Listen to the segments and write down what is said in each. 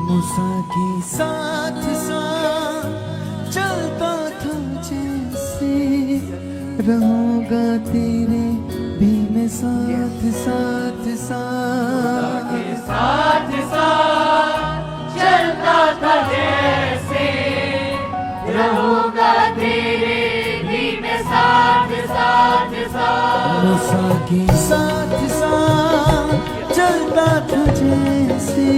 मूसा के साथ साथ चलता था जैसे, रहूंगा तेरे भी मैं साथ साथ साथ चलता था जैसे, रहूंगा तेरे भी मैं साथ साथ साथ। मूसा के साथ साथ चलता था जैसे,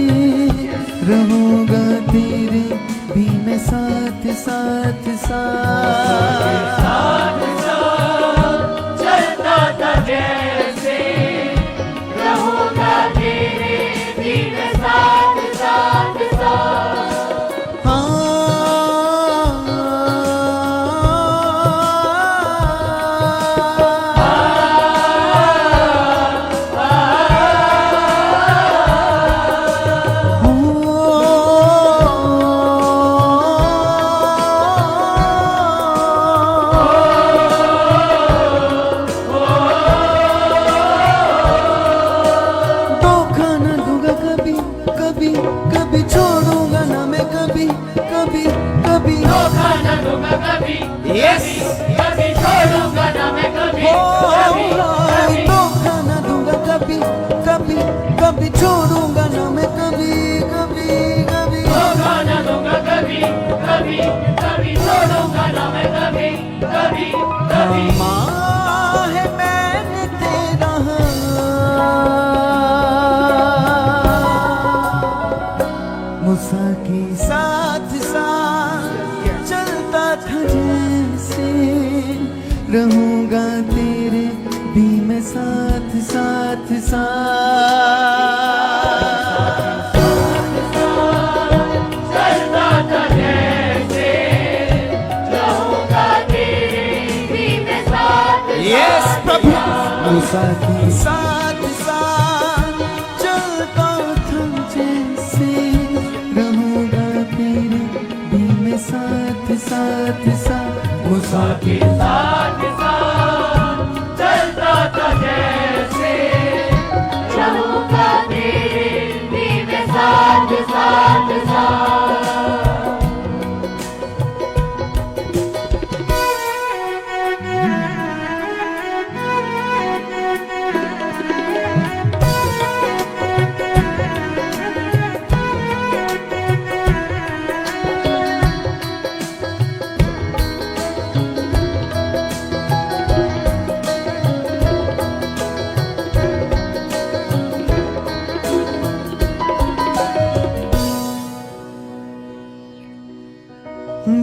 रहूंगा तेरे भी मैं साथ साथ साथ चलता था जैसे, रहूंगा तेरे भी मैं साथ साथ साथ। कभी छोड़ूंगा ना मैं कभी कभी कभी, धोखा न दूंगा कभी, कभी छोड़ूंगा ना मैं कभी, धोखा न दूंगा कभी कभी कभी, छोड़ूंगा ना मैं कभी कभी कभी, धोखा न दूंगा कभी कभी कभी, छोड़ूंगा ना मैं कभी कभी कभी। है मैंने तेरा मूसा के साथ साथ चलता था जैसे, रहूंगा तेरे भी मैं साथ साथ साथ। चलता था जैसे, रहूंगा तेरे भी मैं साथ यस प्रभु। मूसा के साथ साथ चलता था जैसे, रहूंगा तेरे भी मैं साथ साथ साथ। मूसा के साथ चलता था जैसे, रहूंगा तेरे भी मैं साथ साथ साथ।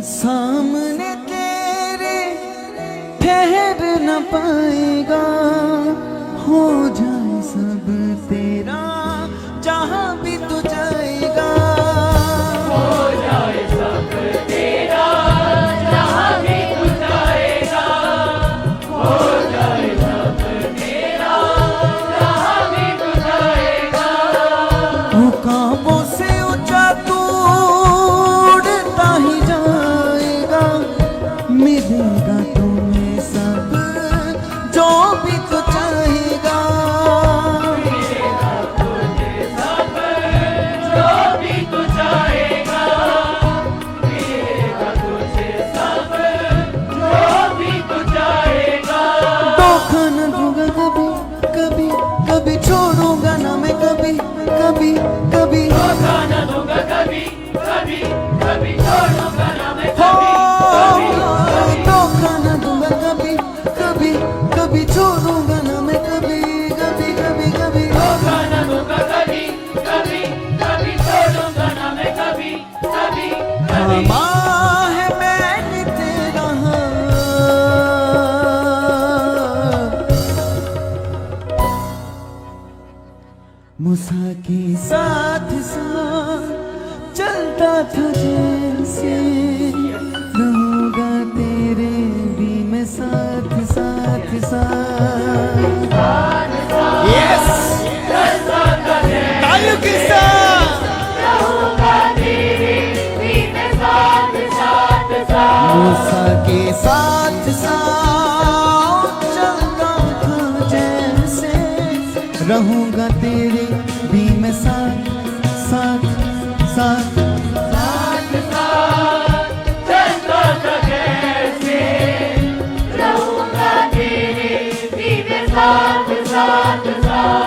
सामने तेरे ठहर न पाएगा, हो जाए सब तेरा जहां भी तू जाएगा, हो जाए सब तेरा जहां भी तू जाएगा, हो जाए सब तेरा जहां भी तू जाएगा। मुकामों से ऊंचा तू उड़ता ही जाएगा, मिलेगा तुम्हें सब जो भी तू चाहेगा, मिलेगा तुझे सब जो भी तू चाहेगा, मिलेगा तुझे सब जो भी तू चाहेगा। धोखा न दूंगा कभी कभी कभी, छोड़ूंगा ना मैं कभी कभी कभी, धोखा न दूंगा कभी कभी कभी, छोड़ूंगा ना मैं कभी कभी कभी। धोखा न दूंगा कभी कभी कभी, छोड़ूंगा ना मैं कभी कभी कभी कभी, धोखा न दूंगा कभी कभी कभी, छोड़ूंगा ना मैं कभी कभी कभी। माँ है मैंने तेरा मूसा के साथ साथ चलता था जैसे, रहूंगा तेरे भी मैं साथ साथ साथ। यस तालियों के साथ रहूंगा तेरे भी मैं साथ साथ साथ। मूसा के साथ साथ चलता था जैसे, रहूंगा तेरे भी मैं साथ साथ साथ साथ साथ चलता था कैसे रहूंगा तेरे भी मैं साथ साथ साथ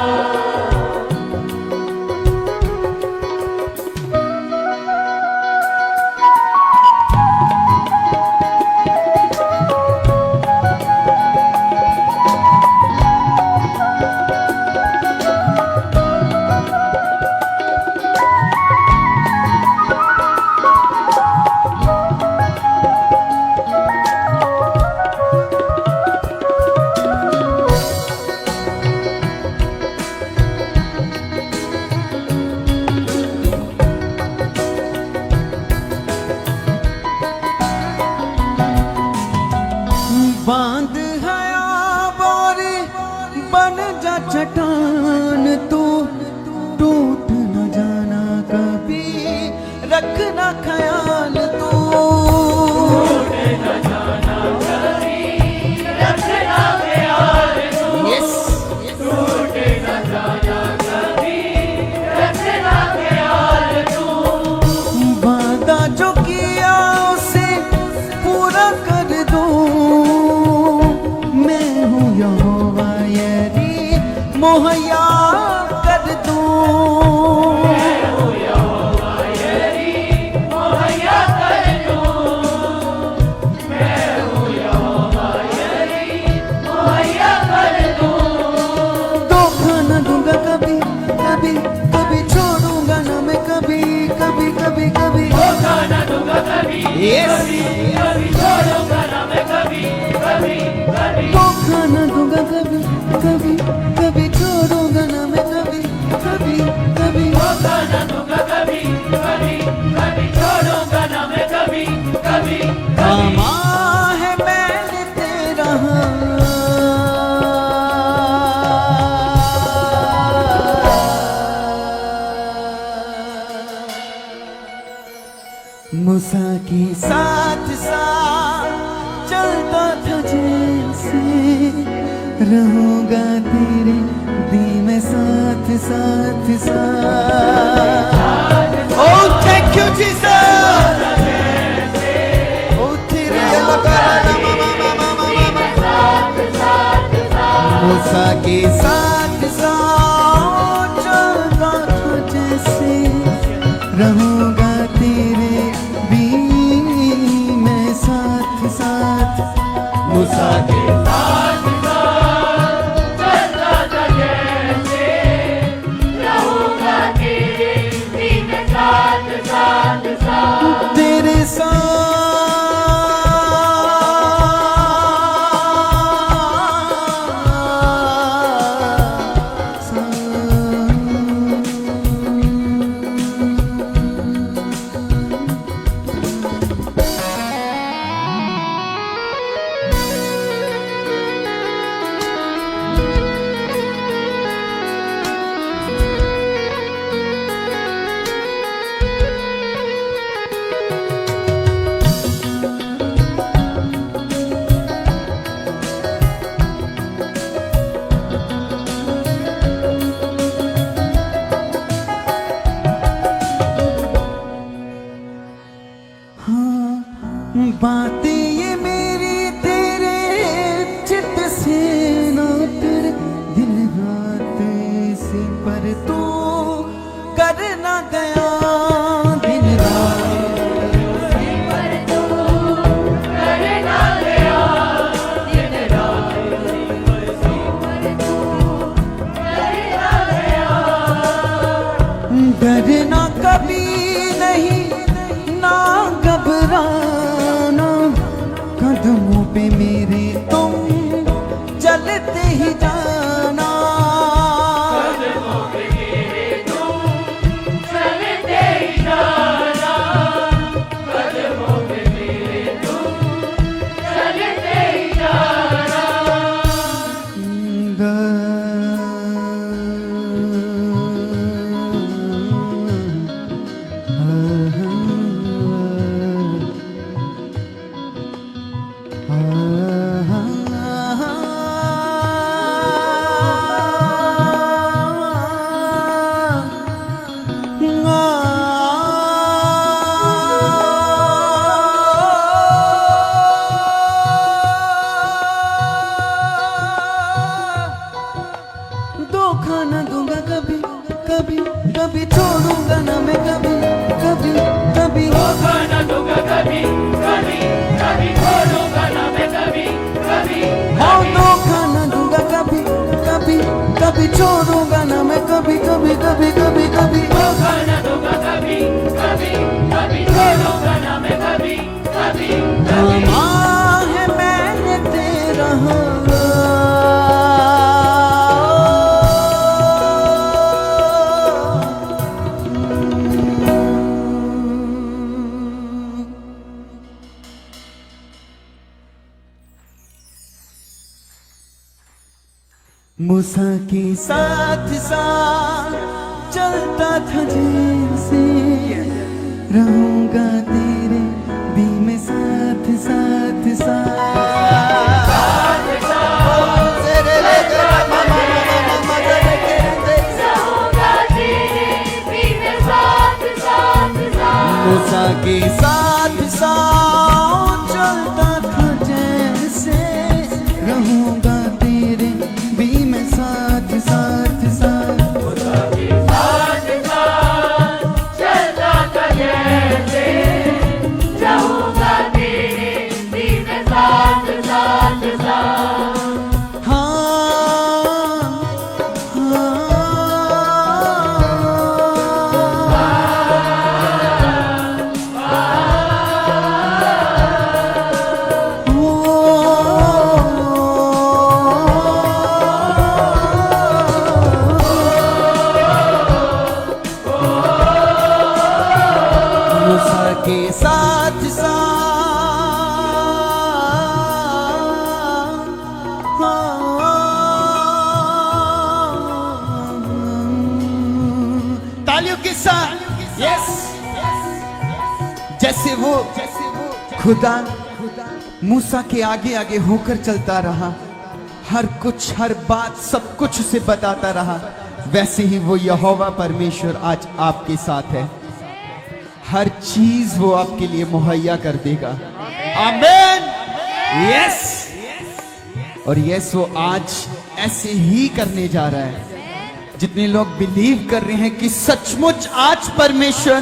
बांध हया बोरे बन जा चट्टान तू टूट न जाना कभी रखना ख्याल तू रखना ख्याल तू यस टूटे न जाना कभी रखना ख्याल तू वादा जो किया उसे पूरा कर दो मैं हूँ यहोवा यरी मुहैया कर दूं मुहैया कर दूं मैं हूँ यहोवा यरी मुहैया कर दूं धोखा न दूंगा कभी कभी कभी छोड़ूंगा ना मैं कभी कभी कभी कभी धोखा न दूंगा कभी Yes. कभी छोड़ूंगा ना मैं कभी कभी कभी धोखा न दूंगा कभी कभी कभी छोड़ूंगा ना मैं कभी कभी कभी धोखा न दूंगा कभी कभी कभी छोड़ूंगा ना मैं कभी कभी कभी थामा है मैंने तेरा मूसा के साथ साथ चलता था जैसे रहूंगा तेरे भी मैं साथ साथ साथ Oh thank you Jesus Oh तेरे मूसा के साथ साथ चलता था जैसे रहूंगा तेरे भी मैं साथ साथ मूसा के साथ साथ चलता था जैसे रहूंगा तेरे भी मैं साथ साथ साथ तेरे बातें ये मेरी तेरे चित्त से ना तेरे दिन रात से पर तू करना गया दिन रात पर तू करना गया दिन रात पर तू करना गया डरना कभी नहीं ना घबराना कदमों पे मेरे तुम चलते ही जाना कदमों पे मेरे तुम चलते ही जाना कदमों पे मेरे तुम चलते ही जाना धोखा न दूंगा कभी कभी कभी छोड़ूंगा ना मैं कभी कभी कभी धोखा न दूंगा कभी कभी कभी छोड़ूंगा ना मैं कभी कभी हाँ धोखा न दूंगा कभी कभी कभी छोड़ूंगा ना मैं कभी कभी कभी कभी कभी धोखा न दूंगा कभी कभी कभी छोड़ूंगा ना मैं कभी कभी कभी माँ है मैंने तेरा मूसा के साथ साथ चलता था जैसे रहूंगा तेरे भी में साथ साथ मूसा के साथ साथ चलता था जैसे रहूंगा तेरे भी में साथ साथ साथ के साथ तालियों के साथ यस जैसे वो खुदा मूसा के आगे आगे होकर चलता रहा, हर कुछ हर बात सब कुछ उसे बताता रहा, वैसे ही वो यहोवा परमेश्वर आज आपके साथ है। हर चीज वो आपके लिए मुहैया कर देगा। आमीन। यस। और यस वो आज ऐसे ही करने जा रहा है। जितने लोग बिलीव कर रहे हैं कि सचमुच आज परमेश्वर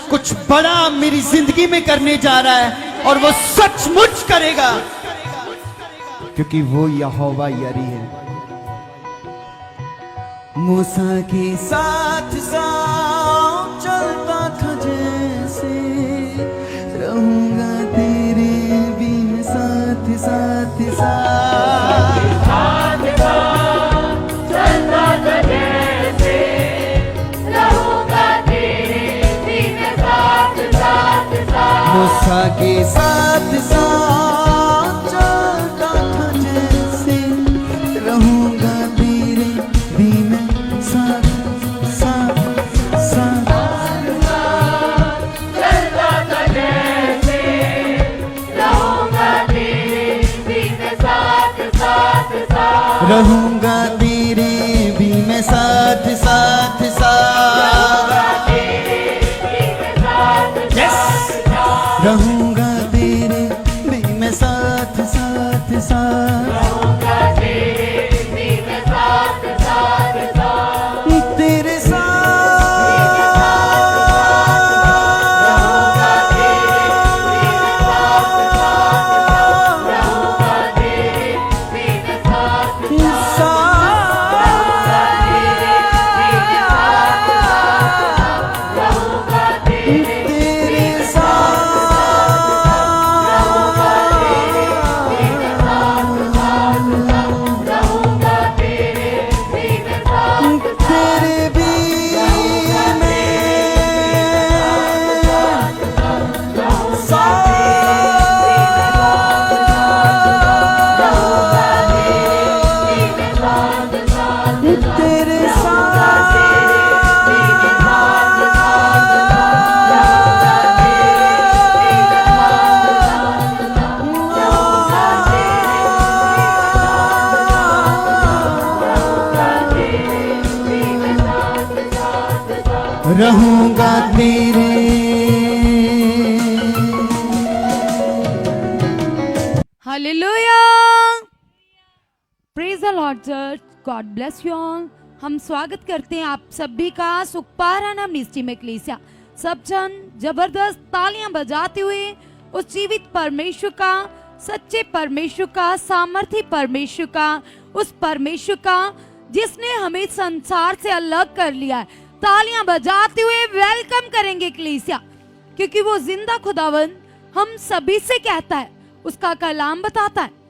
कुछ बड़ा मेरी जिंदगी में करने जा रहा है और वो सचमुच करेगा, क्योंकि वो यहोवा यरी है। मूसा के साथ साथ चलता था जैसे रहूंगा तेरे भी में साथ साथ साथ चलता था जैसे रहूंगा तेरे भी में साथ साथ साथ मूसा के साथ साथ चलता था जैसे रहूंगा तेरे भी में साथ साथ साथ चलता था जैसे रहूंगा तेरे भी में साथ साथ साथ रहूंगा तेरे भी में साथ साथ साथ रहूंगा तेरे भी में साथ साथ साथ तेरे रहूंगा तेरे। Hallelujah. Praise the Lord, church. God bless you all. हम स्वागत करते हैं आप सभी का सुखपारा नाम निश्चय में कलीसिया। सब जन जबरदस्त तालियां बजाते हुए उस जीवित परमेश्वर का, सच्चे परमेश्वर का, सामर्थी परमेश्वर का, उस परमेश्वर का जिसने हमें संसार से अलग कर लिया है, तालियां बजाते हुए वेलकम करेंगे कलीसिया। क्योंकि वो जिंदा खुदावन हम सभी से कहता है, उसका कलाम बताता है,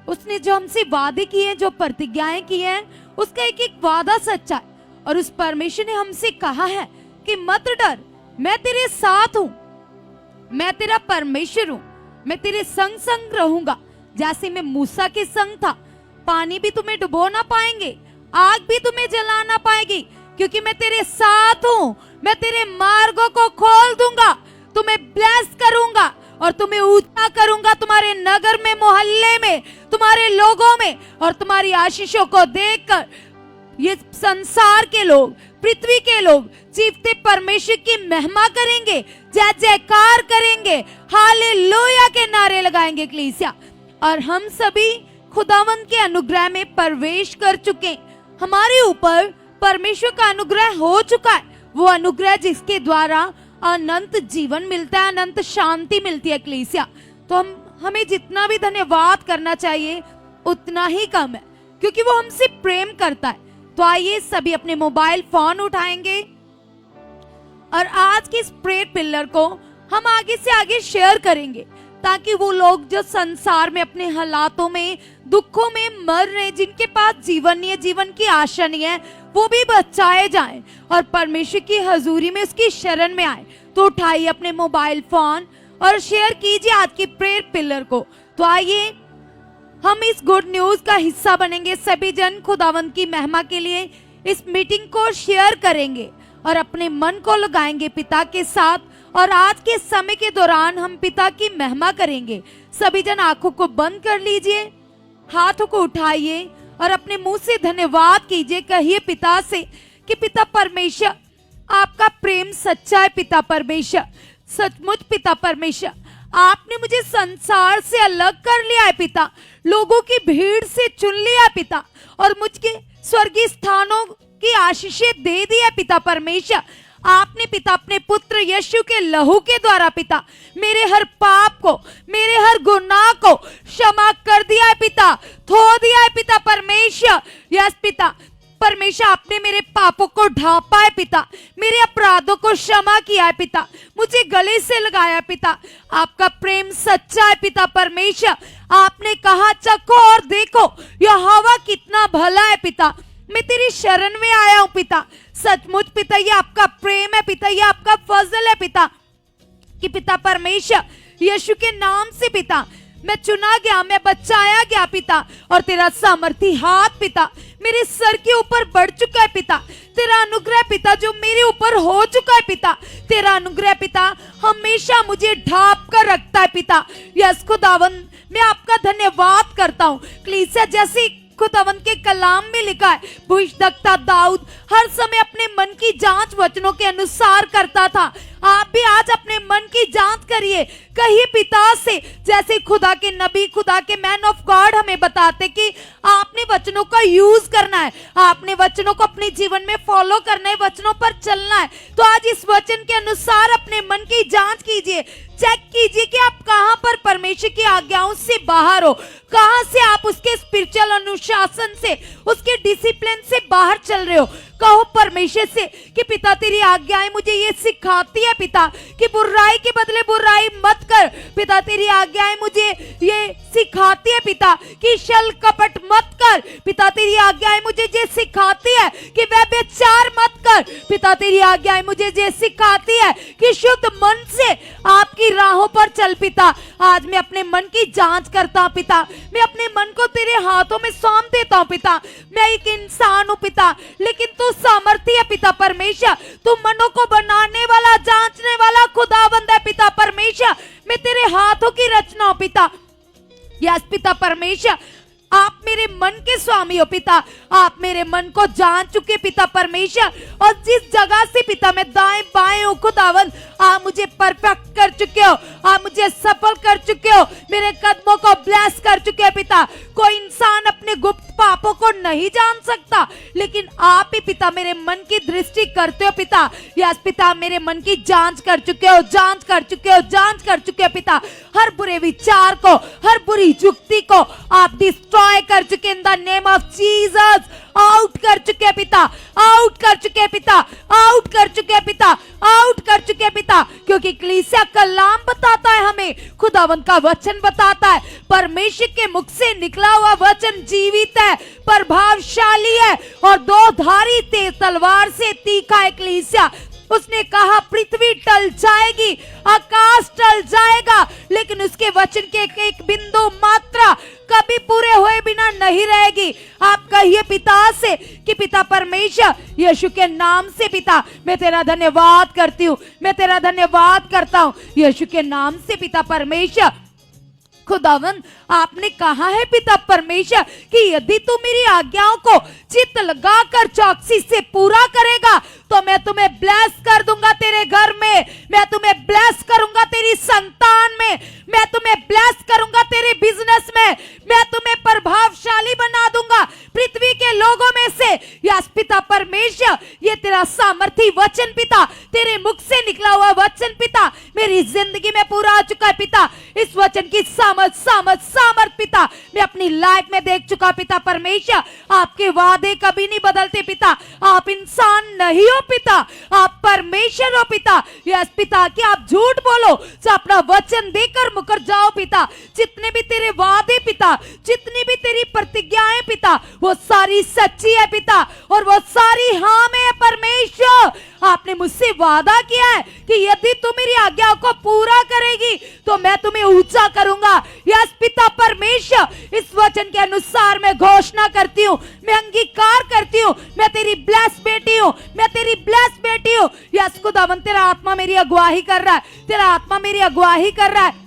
उसने जो हमसे वादे किए, जो प्रतिज्ञाएं की हैं, उसका एक एक वादा सच्चा है। और उस परमेश्वर ने हमसे कहा है कि मत डर, मैं तेरे साथ हूं, मैं तेरा परमेश्वर हूं, मैं तेरे संग संग रहूंगा। जैसे मैं मूसा के संग था, पानी भी तुम्हें डुबो ना पाएंगे, आग भी तुम्हें जला ना पाएगी, क्योंकि मैं तेरे साथ हूं। मैं तेरे मार्गों को खोल दूंगा, तुम्हें ब्लेस करूंगा और तुम्हें ऊंचा करूंगा, तुम्हारे नगर में, मोहल्ले में, तुम्हारे लोगों में। और तुम्हारी आशीषों को देखकर ये संसार के लोग, पृथ्वी के लोग जीवते परमेश्वर की महिमा करेंगे, जय जयकार करेंगे, हालेलुया के नारे लगाएंगे कलीसिया। और हम सभी खुदावन के अनुग्रह में प्रवेश कर चुके, हमारे ऊपर परमेश्वर का अनुग्रह हो चुका है। वो अनुग्रह जिसके द्वारा अनंत जीवन मिलता है, अनंत शांति मिलती है कलीसिया। तो हमें जितना भी धन्यवाद करना चाहिए उतना ही कम है, क्योंकि वो हमसे प्रेम करता है। तो आइए सभी अपने मोबाइल फोन उठाएंगे और आज के इस प्रेयर पिलर को हम आगे से आगे शेयर करेंगे, ताकि वो लोग जो संसार में अपने हालातों में, दुखों में मर रहे, जिनके पास जीवन नहीं है, जीवन की आशा नहीं है, वो भी बचाए जाएं और परमेश्वर की हजूरी में, उसकी शरण में आए। तो उठाइए अपने मोबाइल फोन और शेयर कीजिए आज की प्रेयर पिलर को। तो आइए हम इस गुड न्यूज का हिस्सा बनेंगे। सभी जन खुदावंद की महिमा के लिए इस मीटिंग को शेयर करेंगे और अपने मन को लगाएंगे पिता के साथ। और आज के समय के दौरान हम पिता की महिमा करेंगे। सभी जन आंखों को बंद कर लीजिए, हाथों को उठाइए और अपने मुंह से धन्यवाद कीजिए। कहिए पिता से कि पिता परमेश्वर, आपका प्रेम सच्चा है। पिता परमेश्वर, सचमुच पिता परमेश्वर, आपने मुझे संसार से अलग कर लिया है पिता, लोगों की भीड़ से चुन लिया है पिता, और मुझे स्वर्गीय स्थानों की आशीषें दे दी है पिता परमेश्वर। आपने पिता अपने पुत्र यीशु के लहू के द्वारा पिता मेरे हर पाप को, मेरे हर गुनाह को क्षमा कर दिया है पिता, धो दिया है पिता परमेश्वर। यस पिता परमेश्वर, आपने मेरे पापों को ढांपा है पिता, मेरे अपराधों को क्षमा किया है पिता, मुझे गले से लगाया पिता। आपका प्रेम सच्चा है पिता परमेश्वर। आपने कहा चखो और देखो यहोवा कितना भला है पिता, मैं तेरी शरण में आया हूं पिता। सचमुच पिता ये आपका प्रेम है पिता, ये आपका फजल है पिता, कि पिता परमेश्वर यीशु के नाम से पिता मैं चुना गया, मैं बचाया गया पिता। और तेरा सामर्थी हाथ पिता मेरे सर के ऊपर बढ़ चुका है पिता। तेरा अनुग्रह पिता जो मेरे ऊपर हो चुका है पिता, तेरा अनुग्रह पिता हमेशा मुझे ढांप कर रखता है पिता। यस खुदावन, मैं आपका धन्यवाद करता हूँ। कलीसिया जैसे खुदावन के कलाम में लिखा है, भविष्यद्वक्ता दाऊद हर समय अपने मन की जांच वचनों के अनुसार करता था। आप भी आज अपने मन की जांच करिए, कहिए पिता से, जैसे खुदा के नबी, खुदा के मैन ऑफ गॉड हमें बताते कि आपने वचनों का यूज करना है, आपने वचनों को अपने जीवन में फॉलो करना है, वचनों पर चलना है। तो आज इस वचन के अनुसार अपने मन की जांच कीजिए, चेक कीजिए कि आप कहां पर परमेश्वर की आज्ञाओं से बाहर हो, कहां से आप उसके स्पिरिचुअल अनुशासन से, उसके डिसिप्लिन से बाहर चल रहे हो। कहो परमेश्वर से कि पिता तेरी आज्ञाएं मुझे ये सिखाती है पिता कि बुराई के बदले बुराई मत कर। पिता तेरी आज्ञाएं मुझे ये सिखाती है पिता कि छल कपट मत कर। पिता तेरी आज्ञाएं मुझे ये सिखाती है कि व्यभिचार मत कर। पिता तेरी आज्ञाएं मुझे ये सिखाती है कि शुद्ध मन से आपकी राहों पर चल पिता। आज मैं अपने मन की जांच करता हूं पिता, मैं अपने मन को तेरे हाथों में सौंप देता हूं पिता। मैं एक इंसान हूं पिता, लेकिन तू सामर्थी है पिता परमेश्वर, तू मनों को बनाने वाला, जांचने वाला खुदावंद है पिता परमेश्वर। मैं तेरे हाथों की रचना हूं पिता। यस पिता परमेश्वर, आप मेरे मन के स्वामी हो पिता। आप मेरे मन को जान चुके पिता परमेश्वर, और जिस जगह से पिता मैं दाएं बाएं हूँ खुदावन, आप मुझे परफेक्ट कर चुके हो, आप मुझे सफल कर चुके हो, मेरे कदमों को ब्लेस कर चुके हो पिता। कोई इंसान अपने गुप्त पापों को नहीं जान सकता, लेकिन आप ही पिता मेरे मन की दृष्टि करते हो पिता। यस पिता, मेरे मन की जांच कर चुके हो, जांच कर चुके हो, जांच कर चुके हो पिता। हर बुरे विचार को, हर बुरी युक्ति को आप डिस्ट्रॉय कर चुके इन the name of Jesus. Out कर चुके पिता, आउट कर चुके पिता, आउट कर चुके पिता, आउट कर चुके पिता। क्योंकि कलीसिया कलाम बताता है हमें, खुदावन का वचन बताता है, परमेश्वर के मुख से निकला हुआ वचन जीवित है, प्रभावशाली है और दो धारी तेज तलवार से तीखा है। कलीसिया उसने कहा पृथ्वी टल जाएगी, आकाश टल जाएगा, लेकिन उसके वचन के एक बिंदु मात्रा कभी पूरे हुए बिना नहीं रहेगी। आप कहिए पिता से कि पिता परमेश्वर, यीशु के नाम से पिता मैं तेरा धन्यवाद करती हूँ, मैं तेरा धन्यवाद करता हूँ यीशु के नाम से पिता परमेश्वर। खुदावन आपने कहा है पिता परमेश्वर कि यदि तू मेरी आज्ञाओं को चित्त लगाकर चौकसी से पूरा करेगा तो मैं तुम्हें ब्लेस कर दूंगा तेरे घर में, मैं तुम्हें ब्लेस करूंगा तेरी संतान में, मैं तुम्हें ब्लेस करूंगा तेरे बिजनेस में, मैं तुम्हें प्रभावशाली बना दूंगा पृथ्वी के लोगों में से। यस पिता परमेश्वर, ये तेरा सामर्थी वचन पिता, तेरे मुख से निकला हुआ वचन पिता मेरी जिंदगी में पूरा आ चुका है पिता। इस वचन की सामर्थ पिता मैं अपनी लाइफ में देख चुका पिता परमेश्वर। आपके वादे कभी नहीं बदलते पिता, आप इंसान नहीं हो पिता, आप परमेश्वर हो पिता। यस पिता कि आप झूठ बोलो तो अपना वचन देकर मुकर जाओ पिता। जितने भी तेरे वादे पिता, जितनी भी तेरी प्रतिज्ञाएं पिता, वो सारी सच्ची है पिता और वो सारी हाँ में है परमेश्वर। आपने मुझसे वादा किया है कि यदि तू मेरी आज्ञाओं को पूरा करेगी तो मैं तुम्हें ऊंचा करूंगा। यस पिता परमेश्वर, इस वचन के अनुसार मैं घोषणा करती हूँ, मैं अंगीकार करती हूँ, मैं तेरी ब्लेस बेटी हूँ, मैं तेरी ब्लेस बेटी हूँ। यस खुदावन, तेरा आत्मा मेरी अगुवाही कर रहा है, तेरा आत्मा मेरी अगुवाही कर रहा है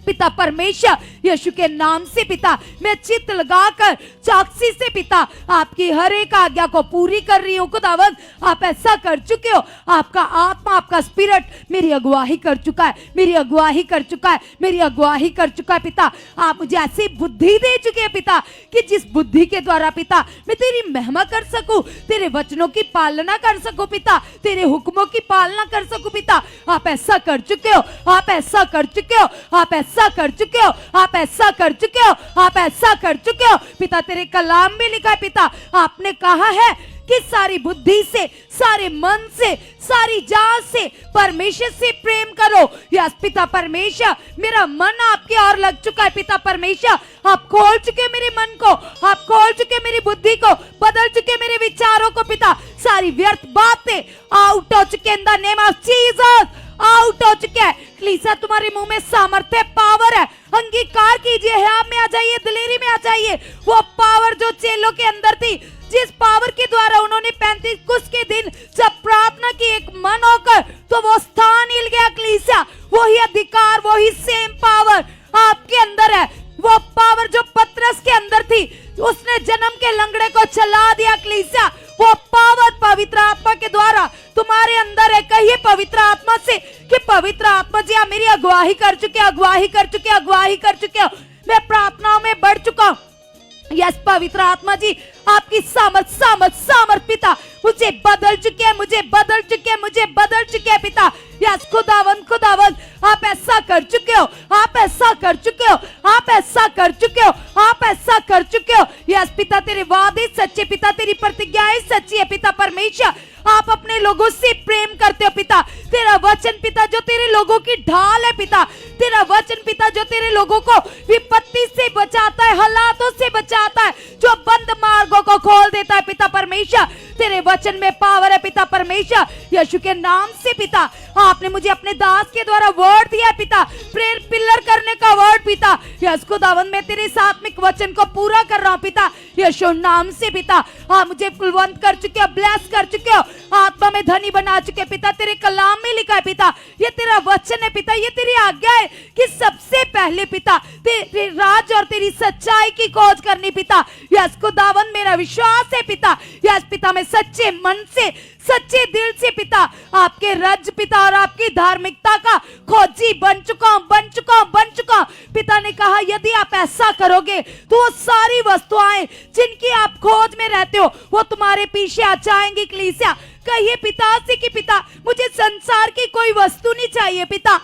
पिता परमेश्वर। यीशु के नाम से पिता मैं चित्त लगाकर चौकसी से पिता आपकी हर एक आज्ञा को पूरी कर रही हूँ। खुदावन आप ऐसा कर चुके हो, आपका आत्मा, आपका स्पिरिट मेरी अगुवाही कर चुका है, मेरी अगुवाही कर चुका है, मेरी अगुवाही कर चुका है पिता। आप मुझे ऐसी बुद्धि दे चुके हैं पिता कि जिस बुद्धि के द्वारा पिता मैं तेरी महिमा कर सकूं, तेरे वचनों की पालना कर सकूं पिता, तेरे हुक्मों की पालना कर सकूं पिता। आप ऐसा कर चुके हो, आप ऐसा कर चुके हो, आप ऐसा कर चुके हो, आप ऐसा कर चुके हो, आप ऐसा कर चुके हो पिता। तेरे कलाम में लिखा है पिता, आपने कहा है कि सारी बुद्धि से, सारे मन से, सारी जान से परमेश्वर से प्रेम करो। यस पिता परमेश्वर, मेरा मन आपके और लग चुका है पिता परमेश्वर। आप खोल चुके मेरे मन को, आप खोल चुके मेरी बुद्धि को, बदल चुके मेरे विचारों को पिता। सारी व्यर्थ बातें आउट हो चुके इन the name of Jesus, out हो चुके हैं। कलीसिया तुम्हारे मुंह में सामर्थ्य, पावर है, अंगीकार कीजिए, आप में आ जाइए, दिलेरी में आ जाइए। वो पावर जो चेलों के अंदर थी, जिस पावर के द्वारा उन्होंने 35 के दिन जब प्रार्थना की एक मन होकर, तो वो स्थान हिल गया। कलीसिया वही अधिकार, वही सेम पावर आपके अंदर है। वो पावर जो पतरस के अंदर थी, उसने जन्म के लंगड़े को चला दिया। कलीसिया वो पावर पवित्र आत्मा के द्वारा तुम्हारे अंदर है। कहिए पवित्र आत्मा से कि पवित्र आत्मा जी आप मेरी अगुवाही कर चुके, अगुवाही कर चुके, अगुवाही कर चुके हो। मैं प्रार्थनाओं में बढ़ चुका हूँ। यस पवित्र आत्मा जी आपकी सामर्थ पिता मुझे बदल चुके हैं, मुझे बदल चुके हैं, मुझे बदल चुके हैं पिता। यस खुदावन आप ऐसा कर चुके हो, आप ऐसा कर चुके हो, आप ऐसा कर चुके हो, आप ऐसा कर चुके हो। यस पिता तेरे वादे सच्चे पिता, तेरी प्रतिज्ञाएं सच्ची है पिता परमेश्वर। आप अपने लोगों से प्रेम करते हो पिता। तेरा वचन पिता जो तेरे लोगों की ढाल है पिता, तेरा वचन पिता जो तेरे लोगों को विपत्ति से बचाता है, हालातों से बचाता है, जो बंद मार्गों को खोल देता है पिता परमेश्वर। तेरे वचन में पावर है पिता परमेश्वर, यीशु के नाम से पिता। आपने मुझे अपने दास के द्वारा वर्ड दिया है पिता, प्रेयर पिलर करने का वर्ड पिता। यस खुदावन मैं तेरे इस आत्मिक वचन को पूरा कर रहा हूं पिता, यीशु नाम से पिता। आप मुझे कुलवंत कर चुके हो, ब्लेस कर चुके हो, आत्मा में धनी बना चुके पिता। तेरे कलाम में लिखा है पिता, ये तेरा वचन है पिता, ये तेरी आज्ञा है कि सबसे पहले पिता तेरे राज और तेरी सच्चाई की खोज करनी पिता। यस खुदावन मेरा विश्वास है पिता, यस पिता मैं सच्चे मन से सच्चे दिल से पिता आपके रज पिता और आपकी धार्मिकता का खोजी बन चुका हूं पिता ने कहा यदि आप ऐसा करोगे तो वो सारी वस्तुएं जिनकी आप खोज में रहते हो वो तुम्हारे पीछे आ जाएंगी। कलीसिया कहिए पिता से कि पिता मुझे संसार की कोई वस्तु नहीं चाहिए पिता,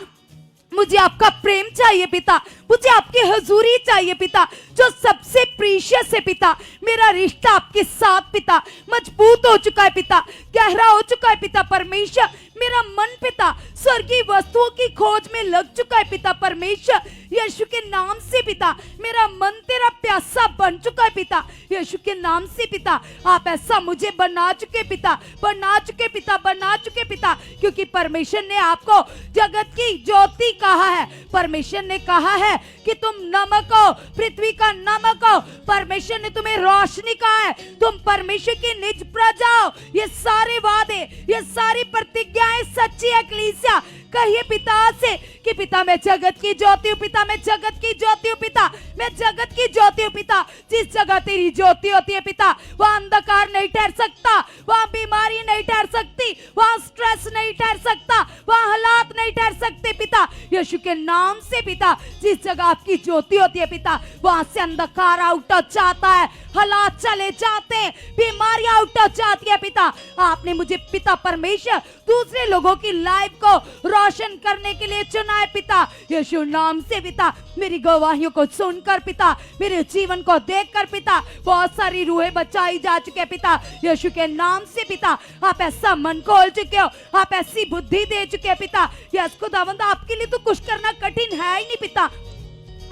मुझे आपका प्रेम चाहिए पिता, मुझे आपकी हजूरी चाहिए पिता, जो सबसे प्रीशियस है पिता। मेरा रिश्ता आपके साथ पिता मजबूत हो चुका है पिता, गहरा हो चुका है पिता परमेश्वर। मेरा मन पिता स्वर्गीय वस्तुओं की खोज में लग चुका है पिता परमेश्वर, यीशु के नाम से पिता। मेरा मन तेरा प्यासा बन चुका है पिता, यीशु के नाम से पिता। आप ऐसा मुझे बना चुके पिता, बना चुके पिता, बना चुके पिता, क्योंकि परमेश्वर ने आपको जगत की ज्योति कहा है। परमेश्वर ने कहा है कि तुम नमक हो, पृथ्वी का नमक हो। परमेश्वर ने तुम्हें रोशनी कहा है, तुम परमेश्वर की निज प्रजा हो। ये सारे वादे, ये सारी प्रतिज्ञाएं सच्ची है। कलीसिया कहिए पिता से कि पिता मैं जगत की ज्योति हूँ पिता, मैं जगत की ज्योति हूँ पिता, मैं जगत की ज्योति हूँ पिता। जिस जगह तेरी ज्योति होती है पिता वहाँ अंधकार नहीं ठहर सकता, वहाँ बीमारी नहीं ठहर सकती, वहाँ स्ट्रेस नहीं ठहर सकता, वहाँ हालात नहीं ठहर सकते पिता, यीशु के नाम से पिता। जिस जगह आपकी ज्योति होती है पिता वहाँ से अंधकार आउट हो जाता है, हालात चले जाते हैं, बीमारियां आउट हो जाती है पिता। आपने मुझे पिता परमेश्वर दूसरे लोगों की लाइफ को रोशन करने के लिए चुना है पिता, यीशु नाम से पिता। मेरी गवाहियों को सुनकर पिता, मेरे जीवन को देखकर पिता बहुत सारी रूहें बचाई जा चुकी है पिता, यीशु के नाम से पिता। आप ऐसा मन खोल चुके हो, आप ऐसी बुद्धि दे चुके हैं पिता। यस खुदावंद आपके लिए तो कुछ करना कठिन है ही नहीं पिता।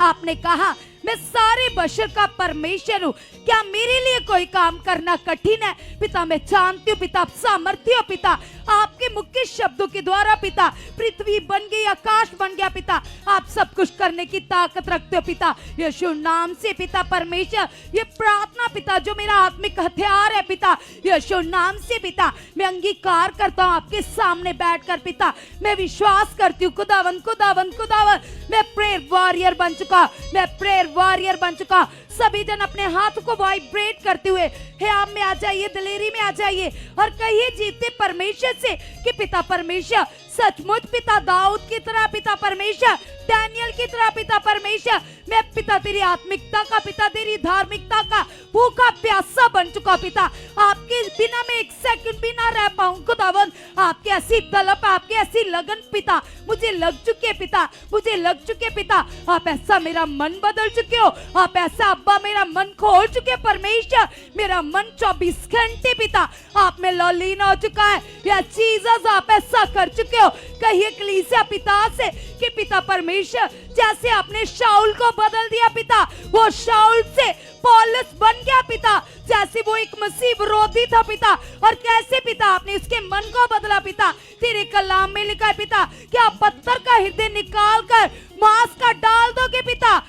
आपने कहा मैं सारे बशर का परमेश्वर हूँ, क्या मेरे लिए कोई काम करना कठिन है पिता? मैं जानती हूँ पिता, आप सामर्थ्य हो पिता। आपके मुख के शब्दों के द्वारा पिता पृथ्वी बन गई, आकाश बन गया पिता। आप सब कुछ करने की ताकत रखते हो पिता, यीशु नाम से पिता परमेश्वर। ये प्रार्थना पिता जो मेरा आत्मिक हथियार है पिता, यीशु नाम से पिता मैं अंगीकार करता हूँ आपके सामने बैठकर पिता। मैं विश्वास करती हूँ खुदावन खुदावन खुदावन, मैं प्रेयर वॉरियर बन चुका, मैं प्रेयर वॉरियर बन चुका। सभी जन अपने हाथ को वाइब्रेट करते हुए हे आप में आ जाइए, दिलेरी में आ जाइए और कहिए जीते परमेश्वर से कि पिता परमेश्वर सचमुच पिता दाऊद की तरह पिता परमेश्वर, डैनियल की तरह पिता परमेश्वर, मैं पिता तेरी आत्मिकता का पिता, तेरी धार्मिकता का भूखा प्यासा बन चुका पिता। आपके बिना मैं एक सेकंड भी ना रह पाऊं खुदावन। आपकी ऐसी तलब, आपकी ऐसी लगन पिता मुझे लग चुके है पिता, मुझे लग चुके पिता। आप ऐसा मेरा मन बदल चुके हो, आप ऐसा अब्बा मेरा मन खोल चुके परमेश्वर। मेरा मन 24 घंटे पिता आप में लौलीन हो चुका है। या जीसस आप ऐसा कर चुके हो। कहिए कलीसिया पिता से कि पिता परमेश्वर जैसे आपने शाऊल को बदल दिया पिता, वो शाऊल से पौलुस बन गया पिता। जैसे वो एक मसीह विरोधी था पिता, और कैसे पिता आपने उसके मन को बदला पिता। तेरे कलाम में लिखा है पिता कि आप पत्थर का हृदय निकाल कर मांस का डाल दोगे पिता।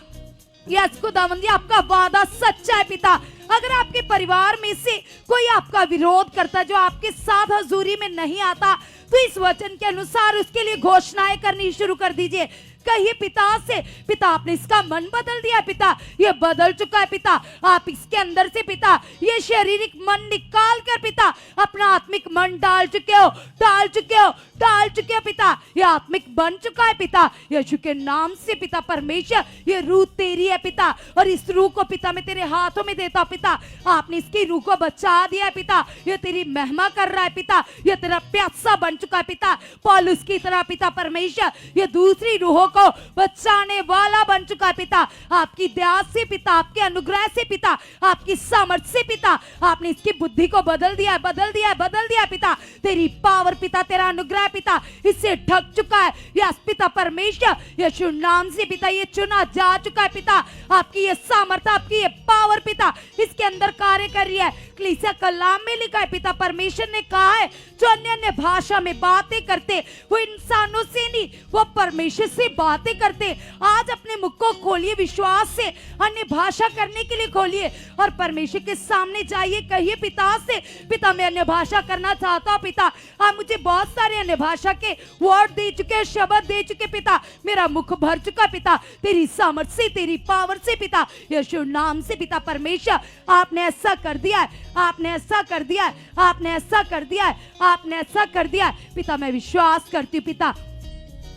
यस खुदावंद आपका वादा सच्चा है पिता। अगर आपके परिवार में से कोई आपका विरोध करता, जो आपके साथ हजूरी में नहीं आता, तो इस वचन के अनुसार उसके लिए घोषणाएं करनी शुरू कर दीजिए। कहिए पिता से पिता आपने इसका मन बदल दिया पिता, ये बदल चुका है पिता। आप इसके अंदर से पिता ये शारीरिक मन निकाल कर पिता अपना आत्मिक मन डाल चुके हो, डाल चुके हो, डाल चुके हो पिता। ये आत्मिक बन चुका है पिता, यीशु के नाम से पिता परमेश्वर। ये रूह तेरी है पिता, और इस रूह को पिता मैं तेरे हाथों में देता हूं पिता। आपने इसकी रूह को बचा दिया है पिता, ये तेरी महिमा कर रहा है पिता। ये तेरा प्यासा बन चुका है पिता, पौलुस की तरह पिता परमेश्वर। ये दूसरी रूहों को बचाने वाला बन चुका है पिता। आपकी दया से पिता, आपके अनुग्रह से पिता, आपकी सामर्थ्य से पिता, आपने इसकी बुद्धि को बदल दिया है, बदल दिया है, बदल दिया है पिता। तेरी पावर पिता, तेरा अनुग्रह पिता इससे ढक चुका है। यस पिता परमेश्वर, यीशु नाम से पिता ये चुना जा चुका है पिता। आपकी ये सामर्थ्य, आपकी ये पावर पिता इसके अंदर कार्य कर रही है। कलीसिया कलाम में लिखा है पिता परमेश्वर ने कहा है, जो अन्य अन्य भाषा में बातें करते वो इंसानों से नहीं, वो परमेश्वर से बातें करते। आज अपने मुख को खोलिए, विश्वास से अन्य भाषा करने के लिए खोलिए और परमेश्वर के सामने जाइए। कहिए पिता से, पिता मैं अन्य भाषा करना चाहता हूं पिता। आप मुझे बहुत सारे अन्य भाषा के वर्ड दे चुके, शब्द दे चुके पिता। मेरा मुख भर चुका पिता तेरी सामर्थ्य से, तेरी पावर से पिता, यीशु नाम से पिता परमेश्वर। आपने ऐसा कर दिया है, आपने ऐसा कर दिया है, आपने ऐसा कर दिया है, आपने ऐसा कर दिया है पिता। मैं विश्वास करती हूँ पिता,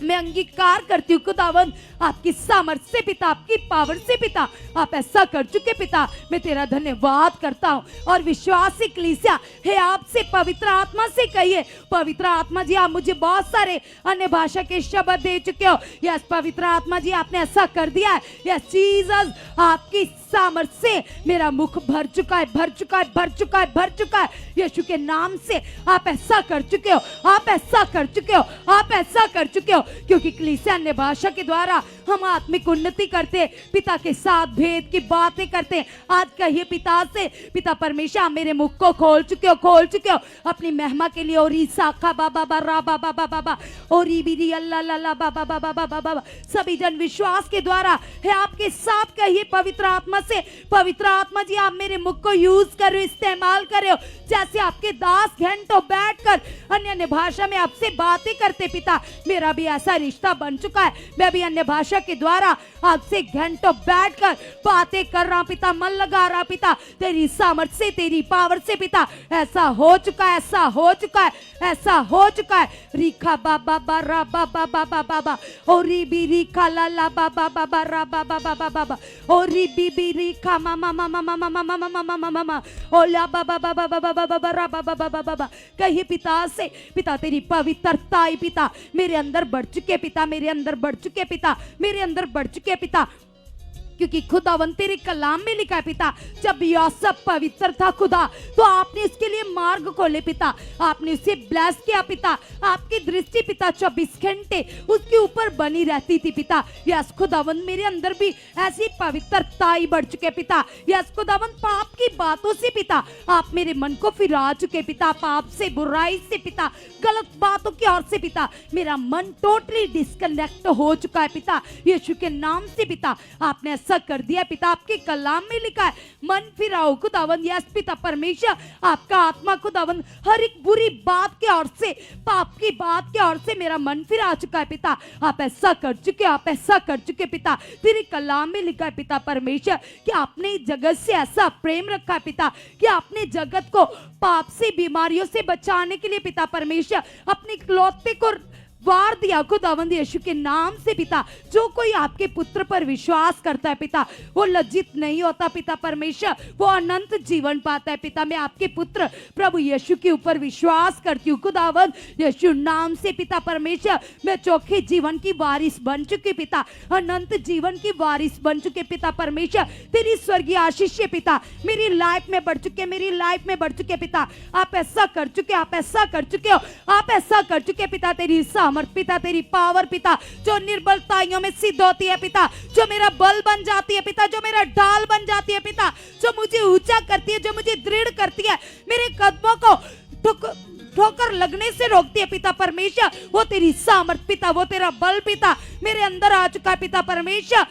मैं अंगीकार करती हूँ खुदावन आपकी सामर्थ्य से पिता, आपकी पावर से पिता आप ऐसा कर चुके पिता। मैं तेरा धन्यवाद करता हूँ और विश्वास से कलीसिया है आपसे पवित्र आत्मा से कहिए, पवित्र आत्मा जी आप मुझे बहुत सारे अन्य भाषा के शब्द दे चुके हो। यस पवित्र आत्मा जी आपने ऐसा कर दिया है। यस जीसस आपकी सामर्थ्य से मेरा मुख भर चुका है, भर चुका है, भर चुका है, भर चुका है। यीशु के नाम से आप ऐसा कर चुके हो, आप ऐसा कर चुके हो, आप ऐसा कर चुके हो। क्योंकि कलीसिया अन्य भाषा के द्वारा हम आत्मिक उन्नति करते, पिता के साथ भेद की बातें करते। आज कहिए पिता से, पिता परमेश्वर आप मेरे मुख को खोल चुके हो, खोल चुके हो अपनी महिमा के लिए। और ईसाखा बाबा बाबा बाबा बाबा और ईबीरी अल्लाह ला बाबा बाबा बाबा बाबा। सभी जन विश्वास के द्वारा है आपके साथ कहिए पवित्र आत्मा से, पवित्र आत्मा जी आप मेरे मुख को यूज करो, इस्तेमाल करो। जैसे आपके दास घंटों बैठकर अन्य अन्य भाषा में आपसे बातें करते पिता, मेरा भी ऐसा रिश्ता बन चुका है। मैं भी अन्य भाषा के द्वारा आपसे घंटों बैठकर बातें कर रहा हूं पिता, मन लगा रहा पिता तेरी सामर्थ्य से, तेरी पावर से पिता। ऐसा हो चुका है, ऐसा हो चुका है, ऐसा हो चुका है। रीखा बाबा बाबा बाबा बाबा बाबा और रीबी रीखा लाला बाबा बाबा राबा बाबा बाबा और रीबी बी रीखा मामा मामा मामा मामा मामा मामा मामा ओला बाबा बाबा बाबा बाबा राबा बाबा बाबा। कहिए पिता से, पिता तेरी पवित्रता पिता मेरे अंदर बढ़ चुके पिता, मेरे अंदर बढ़ चुके पिता, मेरे अंदर बढ़ चुके पिता। क्योंकि खुदावन तेरे कलाम में लिखा है पिता, जब यूसुफ पवित्र था खुदा तो आपने उसके लिए मार्ग खोले पिता, आपने उसे ब्लेस किया पिता। आपकी दृष्टि पिता 24 घंटे उसके ऊपर बनी रहती थी पिता। यस खुदावन मेरे अंदर भी ऐसी पवित्रता ही बढ़ चुके पिता। यस खुदावन पाप की बातों से पिता आप मेरे मन को फिरा चुके पिता, पाप से, बुराई से पिता, गलत बातों की ओर से पिता मेरा मन टोटली डिस्कनेक्ट हो चुका है पिता। यीशु के नाम से पिता आपने ऐसा कर दिया पिता। आपके कलाम में लिखा है मन फिराओ खुदावन। यस पिता परमेश्वर आपका आत्मा खुदावन हर एक बुरी बात के ओर से, पाप की बात के ओर से मेरा मन फिरा चुका है पिता। आप ऐसा कर चुके, आप ऐसा कर चुके पिता। तेरे कलाम में लिखा है पिता परमेश्वर कि आपने जगत से ऐसा प्रेम रखा है पिता कि आपने जगत को पाप से, बीमारियों से बचाने के लिए पिता परमेश्वर अपने इकलौते को वार दिया खुदावंद यीशु के नाम से पिता। जो कोई आपके पुत्र पर विश्वास करता है पिता वो लज्जित नहीं होता पिता परमेश्वर, वो अनंत जीवन पाता है पिता। मैं आपके पुत्र प्रभु यीशु के ऊपर विश्वास करती हूँ खुदावंद यीशु नाम से पिता परमेश्वर। मैं चौखे जीवन की वारिस बन चुकी पिता, अनंत जीवन की वारिस बन चुके पिता परमेश्वर। तेरी स्वर्गीय आशीष पिता मेरी लाइफ में बढ़ चुके, मेरी लाइफ में बढ़ चुके पिता। आप ऐसा कर चुके, आप ऐसा कर चुके हो, आप ऐसा कर चुके पिता। तेरी सामर्थ पिता, तेरी पावर पिता जो निर्बलताइयों में सिद्ध होती है पिता, जो मेरा बल बन जाती है पिता, जो मेरा ढाल बन जाती है पिता, जो मुझे ऊंचा करती है, जो मुझे दृढ़ करती है, मेरे कदमों को ठोकर लगने से रोकती है पिता परमेश्वर। वो तेरी सामर्थ पिता, वो तेरा बल पिता मेरे अंदर आ चुका है पिता परमेश्वर।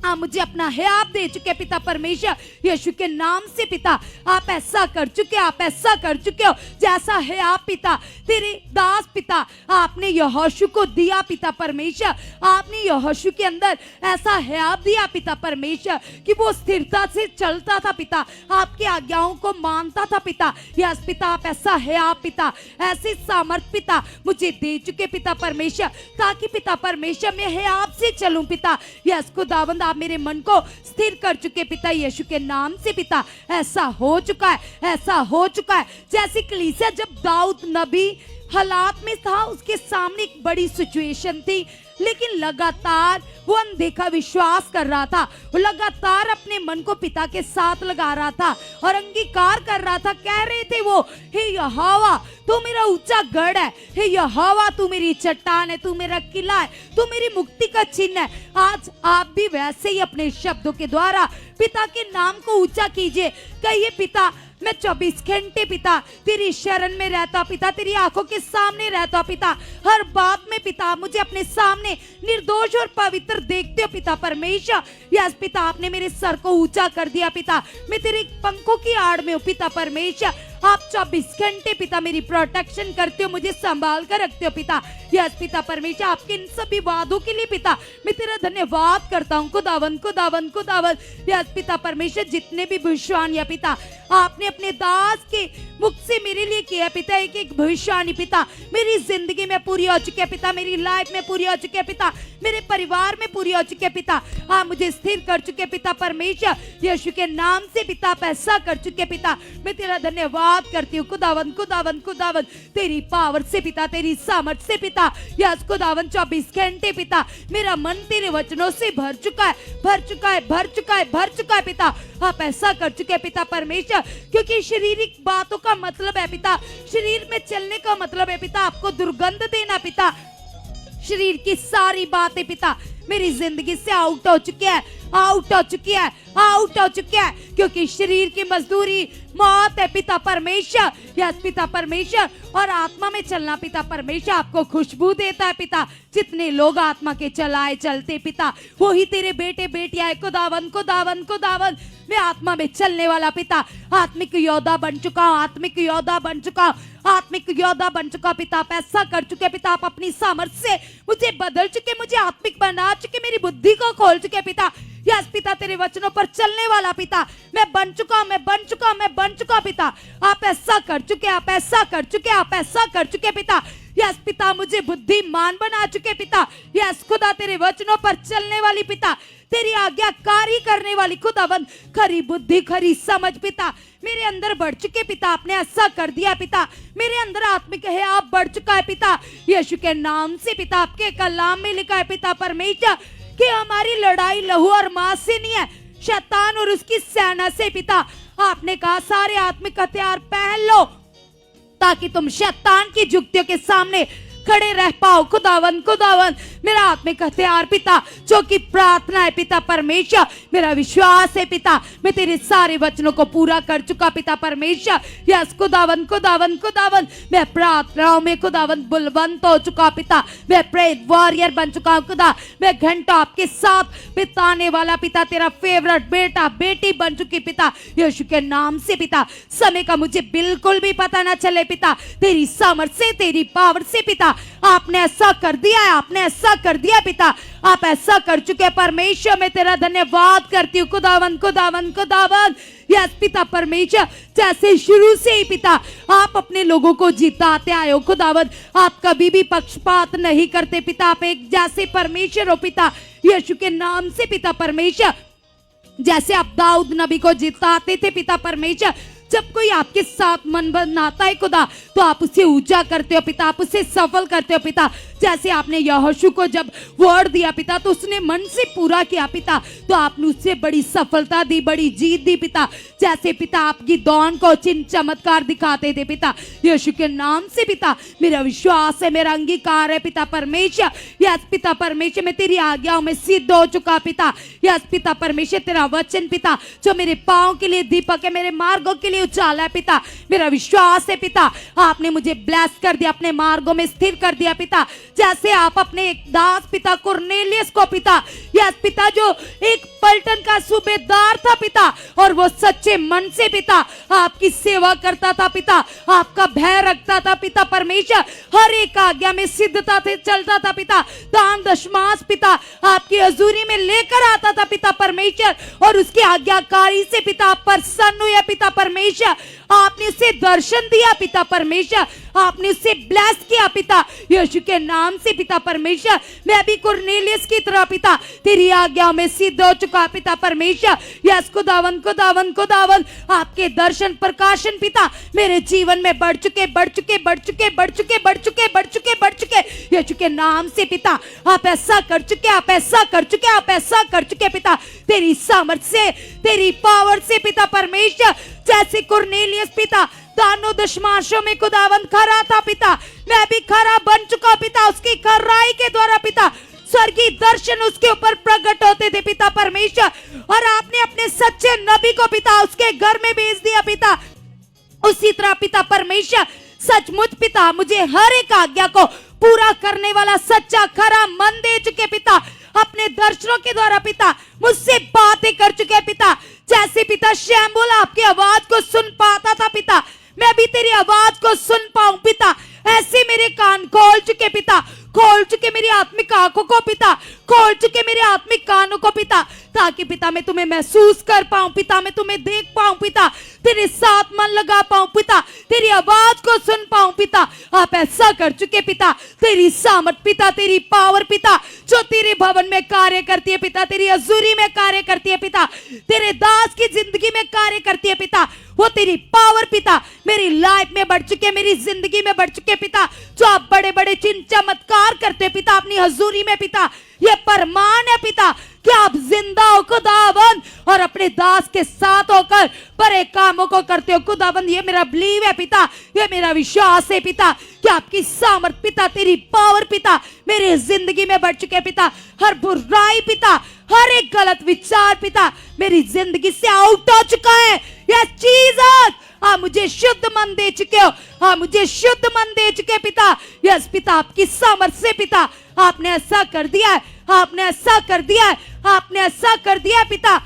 आप मुझे अपना है आप दे चुके पिता परमेश्वर यीशु के नाम से पिता। आप ऐसा कर चुके, आप ऐसा कर चुके हो जैसा है आप पिता। तेरे दास पिता आपने यहोशू को दिया पिता परमेश्वर, आपने यहोशू के अंदर ऐसा है आप दिया पिता परमेश्वर कि वो स्थिरता से चलता था पिता, आपकी आज्ञाओं को मानता था पिता। यस पिता आप ऐसा है आप पिता, ऐसे सामर्थ पिता मुझे दे चुके पिता परमेश्वर ताकि पिता परमेश्वर मैं है आपसे चलूं पिता। यस खुदावंद आप मेरे मन को स्थिर कर चुके पिता यीशु के नाम से पिता। ऐसा हो चुका है, ऐसा हो चुका है जैसे कलीसिया जब दाऊद नबी हालात में था, उसके सामने एक बड़ी सिचुएशन थी, लेकिन लगातार वो अनदेखा विश्वास कर रहा था। वो लगातार अपने मन को पिता के साथ लगा रहा था और अंगीकार कर रहा था। कह रहे थे वो, हे यहोवा तू मेरा ऊंचा गढ़ है, हे यहोवा तू मेरी चट्टान है, तू मेरा किला है, तू मेरी मुक्ति का चिन्ह है। आज आप भी वैसे ही अपने शब्दों के द्वारा पिता के नाम को ऊंचा कीजिए। कहिए, पिता मैं 24 घंटे पिता तेरी शरण में रहता, पिता तेरी आंखों के सामने रहता, पिता हर बात में पिता मुझे अपने सामने निर्दोष और पवित्र देखते हो पिता परमेश्वर। यस पिता, आपने मेरे सर को ऊंचा कर दिया पिता, मैं तेरे पंखों की आड़ में हूँ पिता परमेश्वर। आप 24 घंटे पिता मेरी प्रोटेक्शन करते हो, मुझे संभाल कर रखते हो पिता। यस पिता परमेश्वर, आपके इन सभी वादों के लिए पिता मैं तेरा धन्यवाद करता हूँ। खुदावन खुदावन खुदावन। यस पिता परमेश्वर, जितने भी भविष्यवाणी है पिता आपने अपने दास के मुख से मेरे लिए किया पिता, एक एक भविष्यवाणी पिता मेरी जिंदगी में पूरी हो चुकी है पिता, मेरी लाइफ में पूरी हो चुकी है पिता, मेरे परिवार में पूरी हो चुकी है पिता। आप मुझे स्थिर कर चुके पिता परमेश्वर, यीशु के नाम से पिता आप ऐसा कर चुके पिता, मैं तेरा धन्यवाद करती हूँ। खुदावन खुदावन खुदावन, तेरी पावर से पिता, तेरी सामर्थ से पिता। यस खुदावन, 24 घंटे पिता मेरा मन तेरे वचनों से भर चुका है, भर चुका है, भर चुका है, भर चुका है पिता। आप ऐसा कर चुके पिता परमेश्वर, क्योंकि शारीरिक बातों का मतलब है पिता, शरीर में चलने का मतलब है पिता आपको दुर्गंध देना पिता। शरीर की सारी बातें पिता मेरी जिंदगी से आउट हो चुकी है, आउट हो चुकी है, आउट हो चुकी है, क्योंकि शरीर की मजदूरी मौत है पिता परमेश्वर। यस पिता परमेश्वर, और आत्मा में चलना पिता परमेश्वर आपको खुशबू देता है पिता। जितने लोग आत्मा के चलाए चलते पिता वही तेरे बेटे बेटियां है। खुदावन खुदावन खुदावन, मैं आत्मा में चलने वाला पिता आत्मिक योद्धा बन चुका हूँ, आत्मिक योद्धा बन चुका हूँ, आत्मिक योद्धा बन चुका पिता। आप ऐसा कर चुके पिता, आप अपनी सामर्थ्य से मुझे बदल चुके, मुझे आत्मिक बना चुके, मेरी बुद्धि को खोल चुके पिता। यस पिता, तेरे वचनों पर चलने वाला पिता मैं बन चुका हूं, मैं बन चुका हूं, मैं बन चुका पिता। आप ऐसा कर चुके, आप ऐसा कर चुके, आप ऐसा कर चुके पिता। यस पिता, मुझे बुद्धिमान बना चुके पिता। यस खुदा, तेरे वचनों पर चलने वाली पिता, तेरी आज्ञाकारी करने वाली खुदावन, खरी बुद्धि खरी समझ पिता मेरे अंदर बढ़ चुके पिता। आपने ऐसा कर दिया पिता, मेरे अंदर आत्मिक है आप बढ़ चुका है पिता। यीशु के नाम से पिता, आपके कलाम में लिखा है पिता परमेश्वर कि हमारी लड़ाई लहू और मांस से नहीं है, शैतान और उसकी सेना से पिता। आपने कहा सारे आत्मिक हथियार पहन लो ताकि तुम शैतान की जुक्तियों के सामने खड़े रह पाओ। खुदावन खुदावन, मेरा आत्मिक हथियार पिता जो कि प्रार्थना है पिता परमेश्वर, मेरा विश्वास है पिता मैं तेरे सारे वचनों को पूरा कर चुका पिता परमेश्वर। यस खुदावन खुदावन खुदावन, मैं प्रार्थनाओं में खुदावन बुलवंत हो चुका पिता, मैं प्रेयर वॉरियर बन चुका हूं खुदा। मैं घंटा आपके साथ बिताने वाला पिता, तेरा फेवरेट बेटा बेटी बन चुकी पिता। यीशु के नाम से पिता, समय का मुझे बिल्कुल भी पता ना चले पिता, तेरी सामर्थ्य से, तेरी पावर से पिता आपने ऐसा कर दिया है, आपने ऐसा कर दिया पिता, आप ऐसा कर चुके परमेश्वर। मैं तेरा धन्यवाद करती हूँ खुदावन खुदावन खुदावन। यस पिता परमेश्वर, जैसे शुरू से ही पिता आप अपने लोगों को जिताते आए हो खुदावन, आप कभी भी पक्षपात नहीं करते पिता, आप एक जैसे परमेश्वर हो पिता। यीशु के नाम से पिता परमेश्वर, जैसे आप दाऊद नबी को जिताते थे पिता परमेश्वर, जब कोई आपके साथ मन बनाता है खुदा तो आप उसे ऊंचा करते हो पिता, आप उसे सफल करते हो पिता। जैसे आपने यहोशू को जब वर्ड दिया पिता तो उसने मन से पूरा किया पिता, तो आपने उससे बड़ी सफलता दी, बड़ी जीत दी पिता। जैसे पिता आप गिदोन को चिन्ह चमत्कार दिखाते थे पिता, यीशु के नाम से पिता मेरा विश्वास है, मेरा अंगीकार है पिता परमेश्वर। यस पिता परमेश्वर, मैं तेरी आज्ञाओं में सिद्ध हो चुका पिता। यस पिता परमेश्वर, तेरा वचन पिता जो मेरे पाँव के लिए दीपक है, मेरे मार्गों के लिए उजाला है पिता, मेरा विश्वास है पिता आपने मुझे ब्लेस कर दिया, अपने मार्गों में स्थिर कर दिया पिता। जैसे आप अपने एक दास पिता कुरनेलियस को पिता, यस पिता जो एक पलटन का सूबेदार था पिता, और वो सच्चे मन से पिता आपकी सेवा करता था पिता, आपका भय रखता था पिता परमेश्वर, हर एक आज्ञा में सिद्धता से चलता था पिता, दान दशमांश पिता आपकी हजूरी में लेकर आता था पिता परमेश्वर, और उसकी आज्ञाकारी से पिता आप प्रसन्न हुए पिता परमेश्वर। परमेश्वर, आपने उसे दर्शन दिया पिता परमेश्वर, आपने उसे ब्लेस किया पिता यीशु के नाम से पिता परमेश्वर। मैं भी कुरनेलियस की तरह पिता तेरी आज्ञाओं में सिद्ध हो चुका पिता परमेश्वर। यस खुदावन खुदावन खुदावन, आपके दर्शन प्रकाशन पिता मेरे जीवन में बढ़ चुके बढ़ चुके बढ़ चुके बढ़ चुके बढ़ चुके बढ़ चुके बढ़ चुके यीशु के नाम से पिता। आप ऐसा कर चुके, आप ऐसा कर चुके, आप ऐसा कर चुके पिता, तेरी सामर्थ से, तेरी पावर से पिता परमेश्वर। जैसे कुरनेलियस पिता दानों दशमांशों में खुदावंद खरा था पिता, मैं भी खरा बन चुका पिता, उसकी खराई के द्वारा पिता स्वर्गीय दर्शन उसके ऊपर प्रकट होते थे पिता परमेश्वर। और आपने अपने सच्चे नबी को पिता उसके घर में भेज दिया पिता। उसी तरह पिता परमेश्वर सचमुच पिता मुझे हर एक आज्ञा को पूरा करने वाला सच्चा खरा मन दे चुके पिता, अपने दर्शनों के द्वारा पिता मुझसे बातें कर चुके पिता। जैसे पिता शैम्बुल आपकी आवाज को सुन पाता था पिता, मैं भी तेरी आवाज को सुन पाऊं पिता, ऐसे मेरे कान खोल चुके पिता, खोल चुके मेरी आत्मिक आंखों को पिता, खोल चुके मेरे आत्मिक कानों को पिता, ताकि पिता मैं तुम्हें महसूस कर पाऊं पिता, मैं तुम्हें देख पाऊं पिता, तेरे साथ मन लगा पाऊं पिता, तेरी आवाज को सुन पाऊं पिता। आप ऐसा कर चुके पिता, तेरी सामर्थ पिता, तेरी पावर पिता जो तेरे भवन में कार्य करती है पिता, तेरी हजूरी में कार्य करती है पिता, तेरे दास की जिंदगी में कार्य करती है पिता, वो तेरी पावर पिता मेरी लाइफ में बढ़ चुके, मेरी जिंदगी में बढ़ चुके पिता। जो आप बड़े बड़े चिन्ह चमत्कार करते हो पिता अपनी हजूरी में पिता, ये प्रमाण है पिता कि आप जिंदा हो खुदावंद और अपने दास के साथ होकर बड़े कामों को करते हो खुदावंद। ये मेरा बिलीव है पिता, ये मेरा विश्वास है पिता कि आपकी सामर्थ पिता, तेरी पावर पिता मेरी जिंदगी में बढ़ चुके पिता। हर बुराई पिता, हर एक गलत विचार पिता मेरी जिंदगी से आउट हो चुका है। यस जीसस, आप मुझे शुद्ध मन दे चुके हो, आप मुझे शुद्ध मन दे चुके पिता। यस पिता, आपकी सामर्थ से पिता आपने ऐसा कर दिया है, आपने ऐसा कर दिया है, आपने ऐसा कर दिया पिता।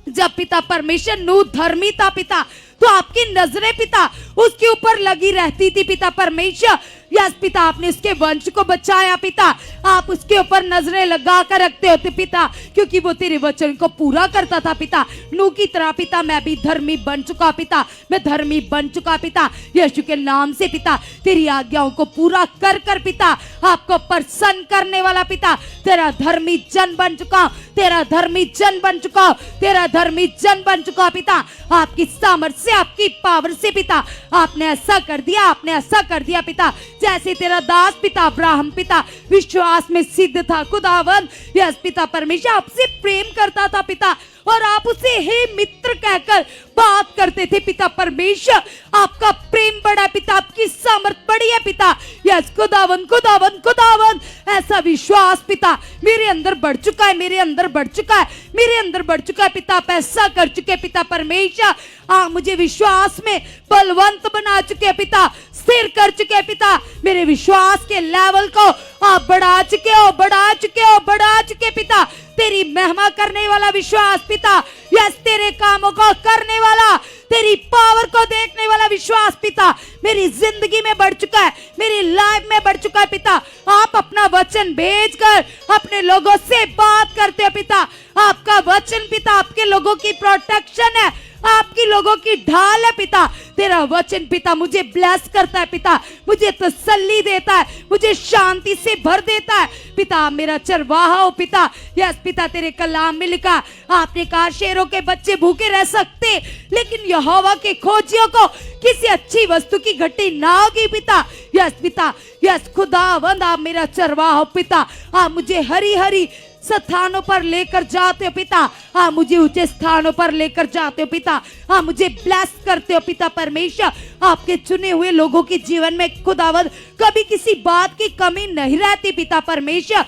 जब पिता परमेश्वर नूह धर्मी था पिता, तो आपकी नजरें पिता उसके ऊपर लगी रहती थी पिता परमेश्वर। यस पिता, आपने उसके वंश को बचाया पिता, आप उसके ऊपर नजरें लगा कर रखते होते पिता, क्योंकि वो तेरे वचन को पूरा करता था पिता। नूह की तरह पिता मैं भी धर्मी बन चुका पिता, मैं धर्मी बन चुका पिता यीशु के नाम से पिता। तेरी आज्ञाओं को पूरा कर कर पिता आपको प्रसन्न करने वाला पिता, तेरा धर्मी जन बन चुका, तेरा धर्मी जन बन चुका, तेरा धर्मी जन बन चुका पिता। आपकी सामर्थ से, आपकी पावर से पिता आपने ऐसा कर दिया, आपने ऐसा कर दिया पिता। जैसे तेरा दास पिता अब्राहम पिता विश्वास में सिद्ध था खुदावंद। यस पिता परमेश्वर आपसे प्रेम करता था पिता, और आप उसे हे मित्र कहकर बात करते थे पिता परमेश्वर। आपका प्रेम बड़ा पिता, आपकी सामर्थ बड़ी है पिता। यस खुदावंद खुदावंद खुदावंद, ऐसा विश्वास पिता मेरे अंदर बढ़ चुका है, मेरे अंदर बढ़ चुका है, मेरे अंदर बढ़ चुका है पिता। आप ऐसा कर चुके पिता परमेश्वर, आप मुझे विश्वास में बलवंत बना चुके पिता, स्थिर कर चुके पिता। मेरे विश्वास के लेवल को आप बढ़ा चुके हो, बढ़ा चुके हो, बढ़ा चुके पिता। तेरी महिमा करने वाला विश्वास पिता, यस तेरे कामों को करने वाला, तेरी पावर को देखने वाला विश्वास पिता मेरी जिंदगी में बढ़ चुका है, मेरी लाइफ में बढ़ चुका है पिता। आप अपना वचन भेजकर अपने लोगों से बात करते हो पिता। आपका वचन पिता आपके लोगों की प्रोटेक्शन है, आपकी लोगों की ढाल है पिता। तेरा वचन पिता मुझे ब्लेस करता है पिता, मुझे तसल्ली देता है, मुझे शांति से भर देता है पिता। आप मेरा चरवाहा हो पिता। यस पिता, तेरे कलाम में लिखा, आपने कहा शेरों के बच्चे भूखे रह सकते, लेकिन यहोवा के खोजियों को किसी अच्छी वस्तु की घटी ना होगी पिता। यस पिता, यस खुदावंद आप मेरा चरवाहा हो पिता। आप मुझे हरी हरी स्थानों पर लेकर जाते हो पिता, आप मुझे ऊंचे स्थानों पर लेकर जाते हो पिता। आप मुझे ब्लेस करते हो पिता परमेश्वर। आपके चुने हुए लोगों के जीवन में खुदावंद कभी किसी बात की कमी नहीं रहती पिता परमेश्वर,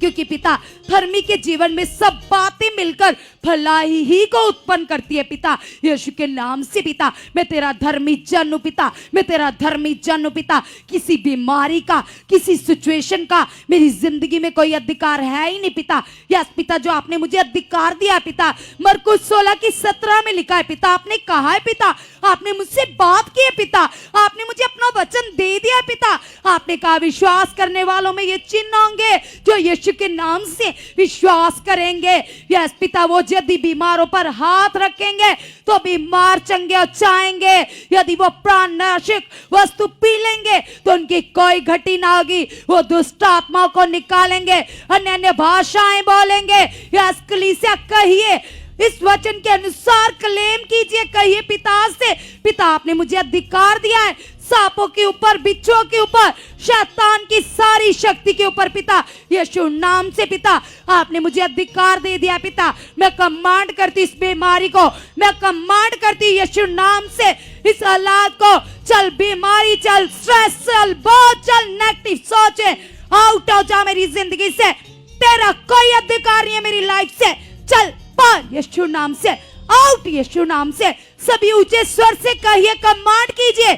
क्योंकि पिता धर्मी के जीवन में सब बातें मिलकर भलाई ही को उत्पन्न करती है पिता। यीशु के नाम से पिता मैं तेरा धर्मी जन हूं पिता, मैं तेरा धर्मी जन हूं पिता। किसी बीमारी का, किसी सिचुएशन का मेरी जिंदगी में कोई अधिकार है ही नहीं पिता। यस पिता, जो आपने मुझे अधिकार दिया है पिता, मरकुस 16:17 में लिखा है पिता। आपने कहा है पिता, आपने मुझसे बात की है पिता, आपने मुझे अपना वचन दे दिया है पिता। आपने कहा विश्वास करने वालों में ये चिन्ह होंगे जो यीशु के नाम से विश्वास करेंगे। यस पिता, वो यदि बीमारों पर हाथ रखेंगे तो बीमार चंगे और चाहेंगे। यदि वो प्राणनाशक वस्तु पी लेंगे तो उनकी कोई घटी ना होगी। वो दुष्ट आत्माओं को निकालेंगे, अन्य अन्य भाषाएं बोलेंगे। यस कलीसिया कहिए, इस वचन के अनुसार क्लेम कीजिए, कहिए पिता से, पिता आपने मुझे अधिकार दिया है सांपों के ऊपर, बिच्छुओं के ऊपर, शैतान की सारी शक्ति के ऊपर। पिता यीशु नाम से पिता आपने मुझे अधिकार दे दिया। पिता मैं कमांड करती इस बीमारी को, मैं कमांड करती यीशु नाम से इस हालात को, चल बीमारी, चल स्ट्रेस, चल बहुत, चल नेगेटिव सोचे, आउट हो जा मेरी जिंदगी से। तेरा कोई अधिकार नहीं है मेरी लाइफ से। चल पर यीशु नाम से आउट, यीशु नाम से। सभी ऊंचे स्वर से कहिए, कमांड कीजिए।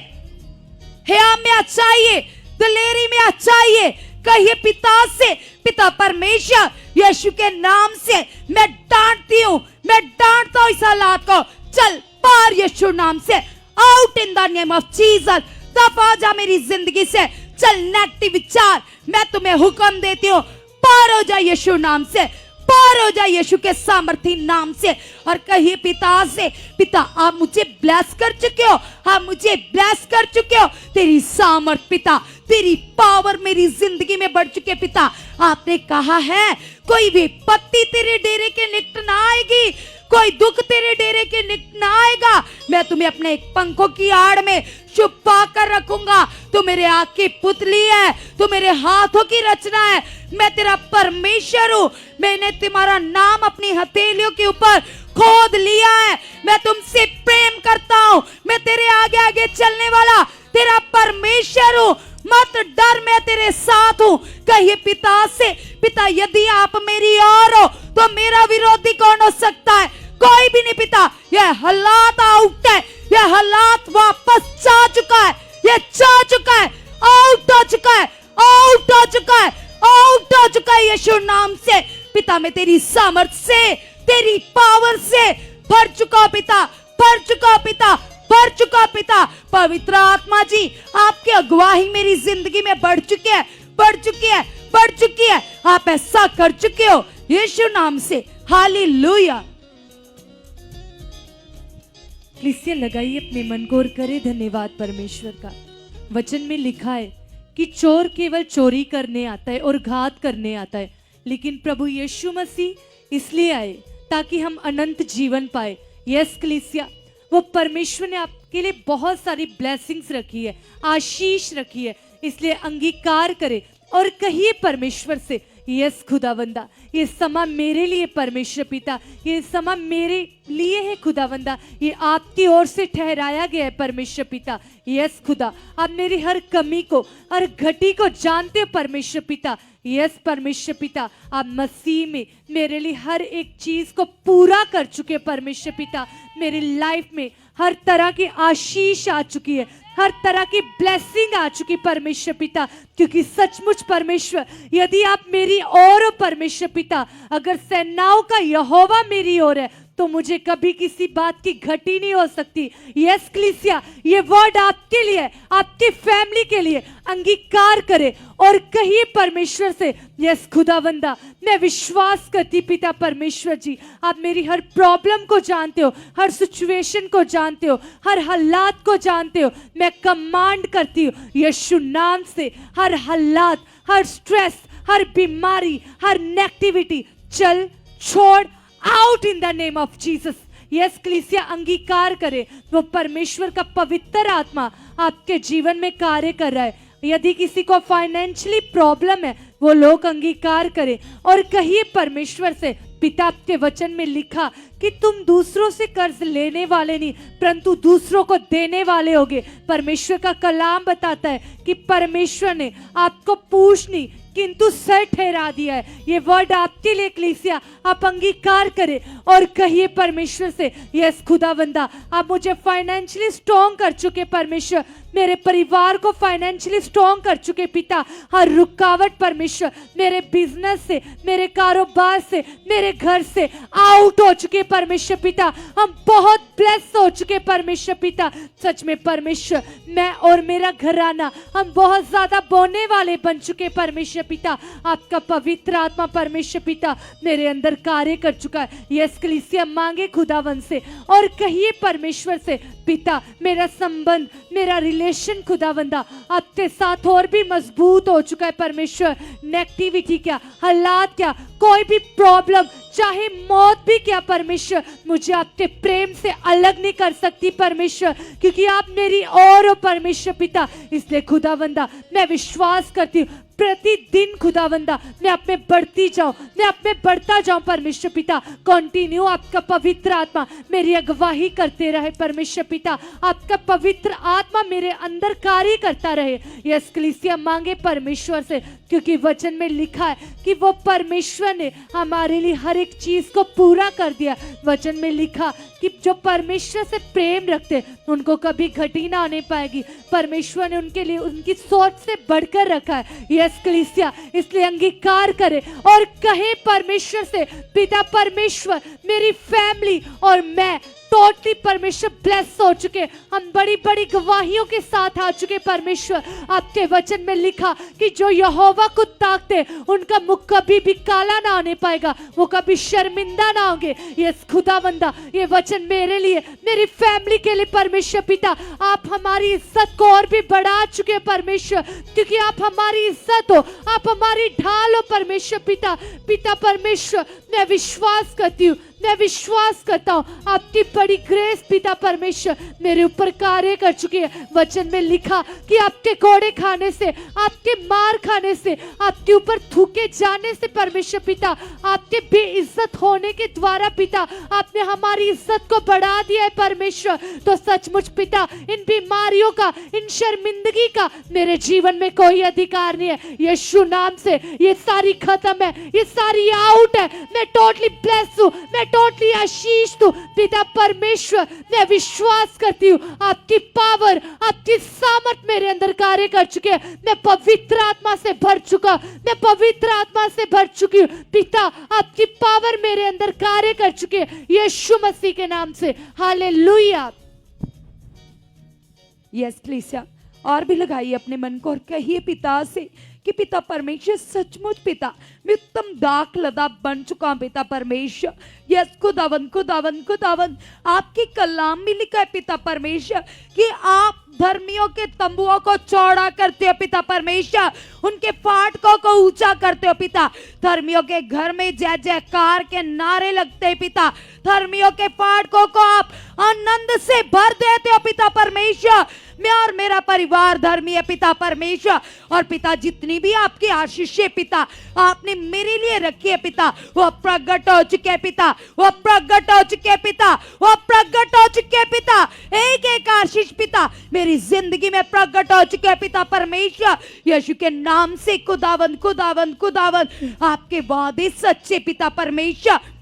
हया में अच्छाइए, दिलेरी में अच्छाइए, कहिए पिता से, पिता परमेश्वर यीशु के नाम से मैं डांटती हूं, मैं डांटता हूं इस हालात को। चल पार यीशु नाम से, out in the name of Jesus. दफा जा मेरी जिंदगी से। चल नेगेटिव विचार, मैं तुम्हें हुक्म देती हूं, पार हो जा यीशु नाम से, पार हो जा यीशु के सामर्थी नाम से। और कहिए पिता से, पिता आप मुझे ब्लेस कर चुके हो, आप मुझे ब्लेस कर चुके हो। तेरी सामर्थ पिता, तेरी पावर मेरी जिंदगी में बढ़ चुके। पिता आपने कहा है कोई विपत्ति तेरे डेरे के निकट ना आएगी, कोई दुख तेरे डेरे के निकट ना आएगा। मैं तुम्हें अपने एक पंखों की आड़ में छुपा कर रखूंगा। तू मेरे आँख की पुतली है, तू मेरे हाथों की रचना है। मैं तेरा परमेश्वर हूँ। मैंने तुम्हारा नाम अपनी हथेलियों के ऊपर खोद लिया है। मैं तुमसे प्रेम करता हूँ। मैं तेरे आगे आगे चलने वाला तेरा परमेश्वर हूँ। मत डर, मैं तेरे साथ हूँ। कहिए पिता से, पिता यदि आप मेरी ओर हो तो मेरा विरोधी कौन हो सकता है? कोई भी नहीं पिता। यह हालात आउट है, यह हालात वापस जा चुका है, यह जा चुका है, आउट हो चुका है, आउट हो चुका है, आउट हो चुका है यीशु नाम से। पिता मैं तेरी सामर्थ से, तेरी पावर से भर चुका पिता, भर चुका पिता, भर चुका पिता। पवित्र आत्मा जी आपकी अगुवाई मेरी जिंदगी में बढ़ चुकी है, बढ़ चुकी है, बढ़ चुकी है। आप ऐसा कर चुके हो यीशु नाम से। हालेलुया। क्लिसिया लगाइए अपने मन को और करे धन्यवाद परमेश्वर का। वचन में लिखा है कि चोर केवल चोरी करने आता है और घात करने आता है, लेकिन प्रभु यीशु मसीह इसलिए आए ताकि हम अनंत जीवन पाए। यस क्लिसिया, वो परमेश्वर ने आपके लिए बहुत सारी ब्लेसिंग्स रखी है, आशीष रखी है। इसलिए अंगीकार करे और कहिए परमेश्वर से, यस खुदावंदा ये समा मेरे लिए परमेश्वर पिता, ये समा मेरे लिए है खुदावंदा, ये आपकी ओर से ठहराया गया है परमेश्वर पिता। यस खुदा, आप मेरी हर कमी को, हर घटी को जानते हो परमेश्वर पिता। यस परमेश्वर पिता, आप मसीह में मेरे लिए हर एक चीज को पूरा कर चुके परमेश्वर पिता। मेरी लाइफ में हर तरह की आशीष आ चुकी है, हर तरह की ब्लेसिंग आ चुकी परमेश्वर पिता। क्योंकि सचमुच परमेश्वर यदि आप मेरी ओर हो परमेश्वर पिता, अगर सेनाओं का यहोवा मेरी ओर है तो मुझे कभी किसी बात की घटी नहीं हो सकती। यस क्लिसिया, ये वर्ड आपके लिए, आपकी फैमिली के लिए। अंगीकार करे और कहिए परमेश्वर से, यस खुदावंदा मैं विश्वास करती पिता परमेश्वर जी, आप मेरी हर प्रॉब्लम को जानते हो, हर सिचुएशन को जानते हो, हर हालात को जानते हो। मैं कमांड करती हूँ यीशु नाम से, हर हालात, हर स्ट्रेस, हर बीमारी, हर नेगेटिविटी चल छोड़, out in the name of Jesus. Yes क्लिसिया, अंगीकार करे वो परमेश्वर का पवित्र आत्मा आपके जीवन में कार्य कर रहा है। यदि किसी को फाइनेंशियली प्रॉब्लम है वो लोग अंगीकार करें और कहिए परमेश्वर से, पिता आपके वचन में लिखा कि तुम दूसरों से कर्ज लेने वाले नहीं परंतु दूसरों को देने वाले होगे। परमेश्वर का कलाम बताता है कि परमेश्वर ने आपको पूछ नहीं किंतु सर ठहरा दिया है। ये वर्ड आपके लिए कलीसिया, आप अंगीकार करें और कहिए परमेश्वर से, यस खुदावंदा आप मुझे फाइनेंशियली स्ट्रॉन्ग कर चुके परमेश्वर, मेरे परिवार को फाइनेंशियली स्ट्रॉन्ग कर चुके पिता। हर रुकावट परमेश्वर मेरे बिजनेस से, मेरे कारोबार से, मेरे घर से आउट हो चुके परमेश्वर पिता। हम बहुत ब्लेस हो चुके परमेश्वर पिता। सच में परमेश्वर मैं और मेरा घराना हम बहुत ज्यादा बोने वाले बन चुके परमेश्वर पिता। आपका पवित्र आत्मा परमेश्वर पिता मेरे अंदर कार्य कर चुका है। यस कलीसिया मांगे खुदावन से और कहिए परमेश्वर से, पिता मेरा संबंध, मेरा रिलेशन खुदावंदा आपके साथ और भी मजबूत हो चुका है परमेश्वर। नेगेटिविटी क्या, हालात क्या, कोई भी प्रॉब्लम, चाहे मौत भी क्या परमेश्वर, मुझे आपके प्रेम से अलग नहीं कर सकती परमेश्वर, क्योंकि आप मेरी और हो परमेश्वर पिता। इसलिए खुदावंदा मैं विश्वास करती हूँ प्रतिदिन खुदावंदा मैं आप में बढ़ती जाऊं, मैं आप में बढ़ता जाऊं परमेश्वर पिता। कंटिन्यू आपका पवित्र आत्मा मेरी अगुवाई करते रहे परमेश्वर पिता। आपका पवित्र आत्मा मेरे अंदर कार्य करता रहे। यस कलीसिया मांगे परमेश्वर से, क्योंकि वचन में लिखा है कि वो परमेश्वर ने हमारे लिए हर एक चीज को पूरा कर दिया। वचन में लिखा कि जो परमेश्वर से प्रेम रखते उनको कभी घटी ना आने पाएगी। परमेश्वर ने उनके लिए उनकी सोच से बढ़कर रखा है। यस कलीसिया इसलिए अंगीकार करे और कहे परमेश्वर से, पिता परमेश्वर मेरी फैमिली और मैं टोटली परमेश्वर ब्लेस हो चुके, हम बड़ी बड़ी गवाहियों के साथ आ चुके परमेश्वर। आपके वचन में लिखा कि जो यहोवा को ताकते उनका मुख कभी भी काला ना आने पाएगा, वो कभी शर्मिंदा ना होंगे। ये खुदावंदा ये वचन मेरे लिए, मेरी फैमिली के लिए परमेश्वर पिता, आप हमारी इज्जत को और भी बढ़ा चुके परमेश्वर, क्योंकि आप हमारी इज्जत हो, आप हमारी ढाल हो परमेश्वर पिता। पिता परमेश्वर मैं विश्वास करती हूँ, मैं विश्वास करता हूँ आपकी बड़ी ग्रेस पिता परमेश्वर मेरे ऊपर कार्य कर चुकी है। वचन में लिखा कि आपके कोड़े खाने से, आपके मार खाने से, आपके ऊपर थूके जाने से परमेश्वर पिता, आपके बेइज्जत होने के द्वारा पिता आपने हमारी इज्जत को बढ़ा दिया है परमेश्वर। तो सचमुच पिता इन बीमारियों का, इन शर्मिंदगी का मेरे जीवन में कोई अधिकार नहीं है। यीशु नाम से ये सारी खत्म है, ये सारी आउट है। मैं टोटली ब्लेस हूँ, मैं टोटली आशीष हूँ पिता परमेश्वर। मैं विश्वास करती हूँ आपकी पावर, आपकी सामर्थ मेरे अंदर कार्य कर चुके हैं। मैं पवित्र आत्मा से भर चुका, मैं पवित्र आत्मा से भर चुकी हूँ पिता। आपकी पावर मेरे अंदर कार्य कर चुके हैं यीशु मसीह के नाम से। हालेलुया। यस कलीसिया और भी लगाइए अपने मन को और कहिए पिता से कि पिता परमेश्वर सचमुच पिता मैं उत्तम दाख लदा बन चुका हूं पिता परमेश्वर। यस खुदावन खुदावन खुदावन आपकी कलाम में लिखा है पिता परमेश्वर कि आप धर्मियों के तंबुओं को चौड़ा करते हो पिता परमेश्वर, उनके फाटकों को ऊंचा करते हो पिता। धर्मियों के घर में जय जयकार के नारे लगते हैं पिता। धर्मियों के फाटकों को आप आनंद से भर देते हो पिता परमेश्वर। मैं और मेरा परिवार धर्मी है पिता परमेश्वर। और पिता जितनी भी आपकी आशीष है पिता आपने मेरे लिए रखी है पिता, वो प्रकट हो चुके पिता, वो प्रकट हो चुके पिता, वो प्रकट हो चुके पिता। एक एक आशीष पिता मेरी जिंदगी में प्रकट हो चुके पिता परमेश्वर। यीशु के नाम से खुदावन खुदावन खुदावन आपके वादे सच्चे पिता परमेश्वर।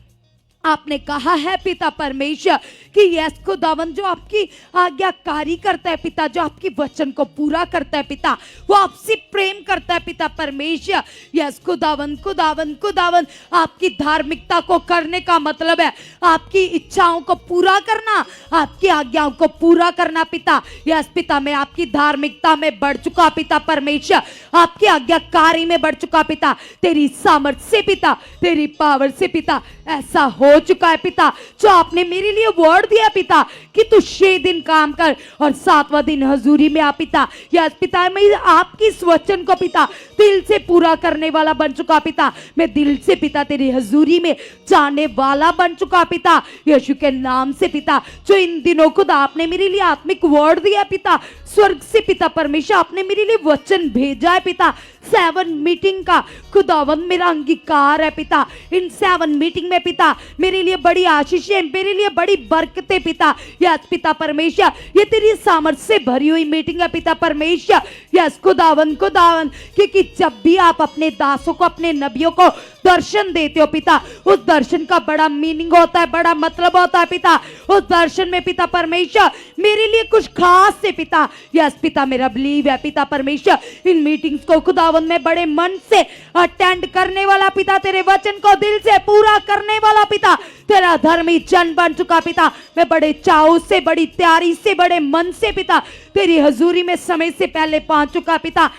आपने कहा है पिता परमेश्वर कि यस खुदावन जो आपकी आज्ञाकारी करता है पिता, जो आपकी वचन को पूरा करता है पिता, वो आपसे प्रेम करता है पिता परमेश्वर। यस खुदावन खुदावन खुदावन आपकी धार्मिकता को करने का मतलब है आपकी इच्छाओं को पूरा करना, आपकी आज्ञाओं को पूरा करना पिता। यस पिता मैं आपकी धार्मिकता में बढ़ चुका पिता परमेश्वर, आपकी आज्ञाकारी में बढ़ चुका पिता। तेरी सामर्थ्य से पिता, तेरी पावर से पिता ऐसा हो चुका है पिता, जो आपने मेरे लिए वर्ड दिया पिता कि तू 6 दिन काम कर और 7वां दिन हजूरी में आ पिता। यस पिता मैं आपकी इस वचन को पिता दिल से पूरा करने वाला बन चुका पिता। मैं दिल से पिता तेरी हजूरी में जाने वाला बन चुका पिता यीशु के नाम से पिता। जो इन दिनों खुदा आपने मेरे लिए आत्मिक वर्ड दिया पिता, स्वर्ग से पिता परमेश्वर आपने मेरे लिए वचन भेजा है पिता। 7 मीटिंग का खुदावन मेरा अंगीकार है पिता। इन 7 मीटिंग में पिता मेरे लिए बड़ी आशीष है, मेरे लिए बड़ी बरकतें पिता। यस पिता परमेश्वर ये तेरी सामर्थ्य से भरी हुई मीटिंग है पिता परमेश्वर। यस खुदावन खुदावन क्योंकि जब भी आप अपने दासों को, अपने नबियों को दर्शन देते हो पिता, उस दर्शन का बड़ा मीनिंग होता है, बड़ा मतलब होता है पिता। उस दर्शन में पिता परमेश्वर मेरे लिए कुछ खास है पिता। यस पिता, मेरा बिलीव है पिता परमेश्वर, इन मीटिंग्स को खुदावंद में बड़े मन से अटेंड करने वाला पिता, तेरे वचन को दिल से पूरा करने वाला पिता, तेरा धर्मी जन बन चुका पिता। मैं बड़े चाव से, बड़ी तैयारी से, बड़े मन से पिता तेरी हजूरी में समय से पहले पहुंच चुका पिता।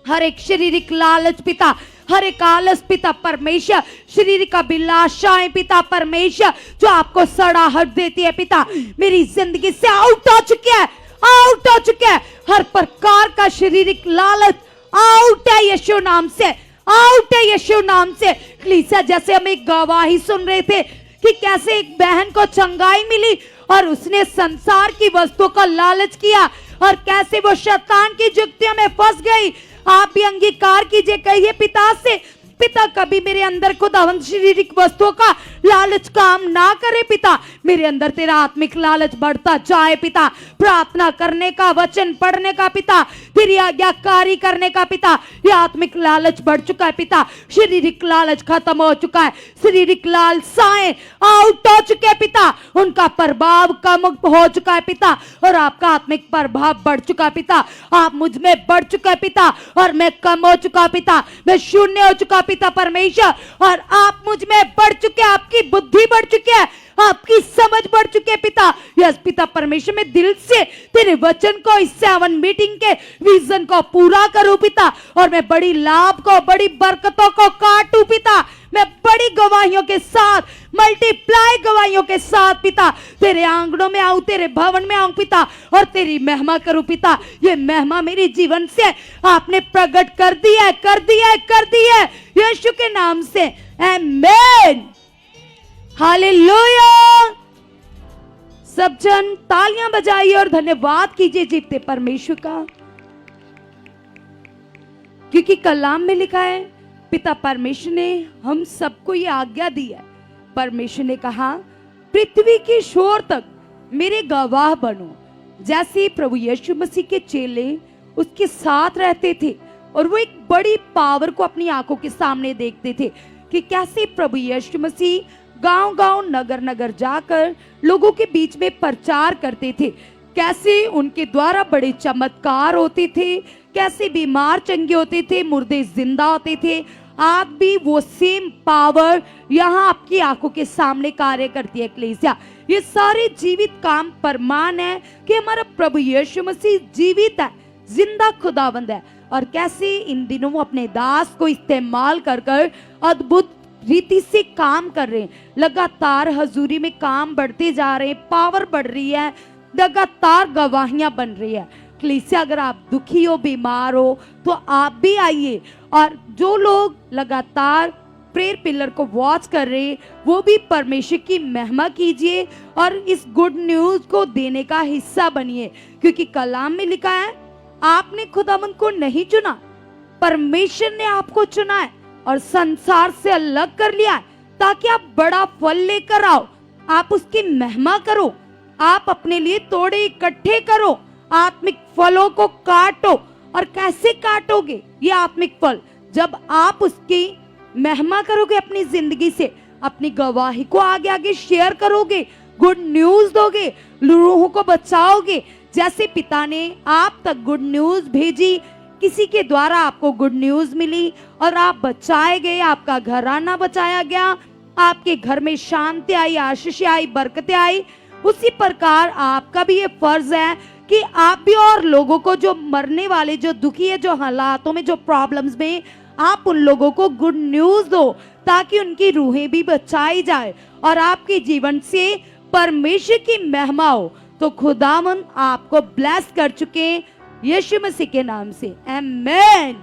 हर एक शारीरिक लालच पिता, हर एक आलस पिता परमेश्वर, शारीरिक अभिलाषाएं पिता परमेश्वर जो आपको सड़ाहट देती है पिता, मेरी जिंदगी से आउट हो चुकी है, आउट हो चुकी है। हर प्रकार का शारीरिक लालच आउट है यीशु नाम से, आउट है यीशु नाम से। कलीसिया, जैसे हम एक गवाही सुन रहे थे कि कैसे एक बहन को चंगाई मिली और उसने संसार की वस्तुओं का लालच किया और कैसे वो शैतान की जुक्तियों में फंस गई। आप भी अंगीकार कीजिए, कहिए पिता से, पिता कभी मेरे अंदर खुदावंद शारीरिक वस्तुओं का लालच काम ना करे पिता, मेरे अंदर तेरा आत्मिक लालच बढ़ता जाए पिता, प्रार्थना करने का, वचन पढ़ने का पिता, तेरी आज्ञाकारी करने का पिता, ये आत्मिक लालच बढ़ चुका है पिता, शारीरिक लालच खत्म हो चुका है, शारीरिक लालसाएं आउट हो चुके हैं पिता, उनका प्रभाव कम हो चुका है पिता और आपका आत्मिक प्रभाव बढ़ चुका है पिता। आप मुझ में बढ़ चुका है पिता और मैं कम हो चुका पिता, मैं शून्य हो चुका पिता परमेश्वर और आप मुझ में बढ़ चुके, आपकी बुद्धि बढ़ चुकी है, आपकी समझ बढ़ चुकी है पिता। यस पिता परमेश्वर, मैं दिल से तेरे वचन को, इस 7 मीटिंग के विजन को पूरा करूं पिता और मैं बड़ी लाभ को, बड़ी बरकतों को काटूं पिता, मैं बड़ी गवाहियों के साथ, मल्टीप्लाई गवाहियों के साथ पिता तेरे आंगनों में आऊं, तेरे भवन में आऊं पिता और तेरी महिमा करूं पिता। ये महिमा मेरे जीवन से आपने प्रकट कर दी है, कर दी है, कर दी है यीशु के नाम से, आमीन, हालेलुया। सब जन तालियां बजाइए और धन्यवाद कीजिए जीवते परमेश्वर का, क्योंकि कलाम में लिखा है पिता परमेश्वर ने हम सबको ये आज्ञा दी है। परमेश्वर ने कहा पृथ्वी की छोर तक मेरे गवाह बनो। जैसे प्रभु यीशु मसीह के चेले उसके साथ रहते थे और वो एक बड़ी पावर को अपनी आंखों के सामने देखते थे कि कैसे प्रभु यीशु मसीह गांव-गांव, नगर-नगर जाकर लोगों के बीच में प्रचार करते थे, कैसे उनके द्वारा बड़े चमत्कार होते थे, कैसे बीमार चंगे होते थे, मुर्दे जिंदा होते थे। आज भी वो सेम पावर यहाँ आपकी आंखों के सामने कार्य करती है कलीसिया। ये सारे जीवित काम प्रमाण है कि हमारा प्रभु यीशु मसीह जीवित है, जिंदा खुदावंद है और कैसे इन दिनों वो अपने दास को इस्तेमाल कर कर अद्भुत रीति से काम कर रहे हैं। लगातार हजूरी में काम बढ़ते जा रहे हैं, पावर बढ़ रही है, लगातार गवाहियां बन रही है। कलीसिया, अगर आप दुखी हो, बीमार हो तो आप भी आइए और जो लोग लगातार प्रेयर पिलर को वॉच कर रहे हैं वो भी परमेश्वर की महिमा कीजिए और इस गुड न्यूज को देने का हिस्सा बनिए, क्योंकि कलाम में लिखा है आपने खुदावंद को नहीं चुना, परमेश्वर ने आपको चुना है और संसार से अलग कर लिया है ताकि आप बड़ा फल लेकर आओ, आप उसकी महिमा करो, आप अपने लिए तोड़े इकट्ठे करो, आत्मिक फलों को काटो। और कैसे काटोगे ये आत्मिक फल? जब आप उसकी महिमा करोगे, अपनी जिंदगी से अपनी गवाही को आगे आगे शेयर करोगे, गुड न्यूज दोगे, रूहों को बचाओगे। जैसे पिता ने आप तक गुड न्यूज भेजी, किसी के द्वारा आपको गुड न्यूज मिली और आप बचाए गए, आपका घराना बचाया गया, आपके घर में शांति आई, आशीष आई, बरकतें आई, उसी प्रकार आपका भी ये फर्ज है कि आप भी और लोगों को, जो मरने वाले, जो दुखी है, जो हालातों में, जो प्रॉब्लम्स में, आप उन लोगों को गुड न्यूज दो ताकि उनकी रूहें भी बचाई जाए और आपके जीवन से परमेश्वर की महिमा हो। तो खुदावन आपको ब्लेस कर चुके हैं यीशु मसीह के नाम से, आमीन।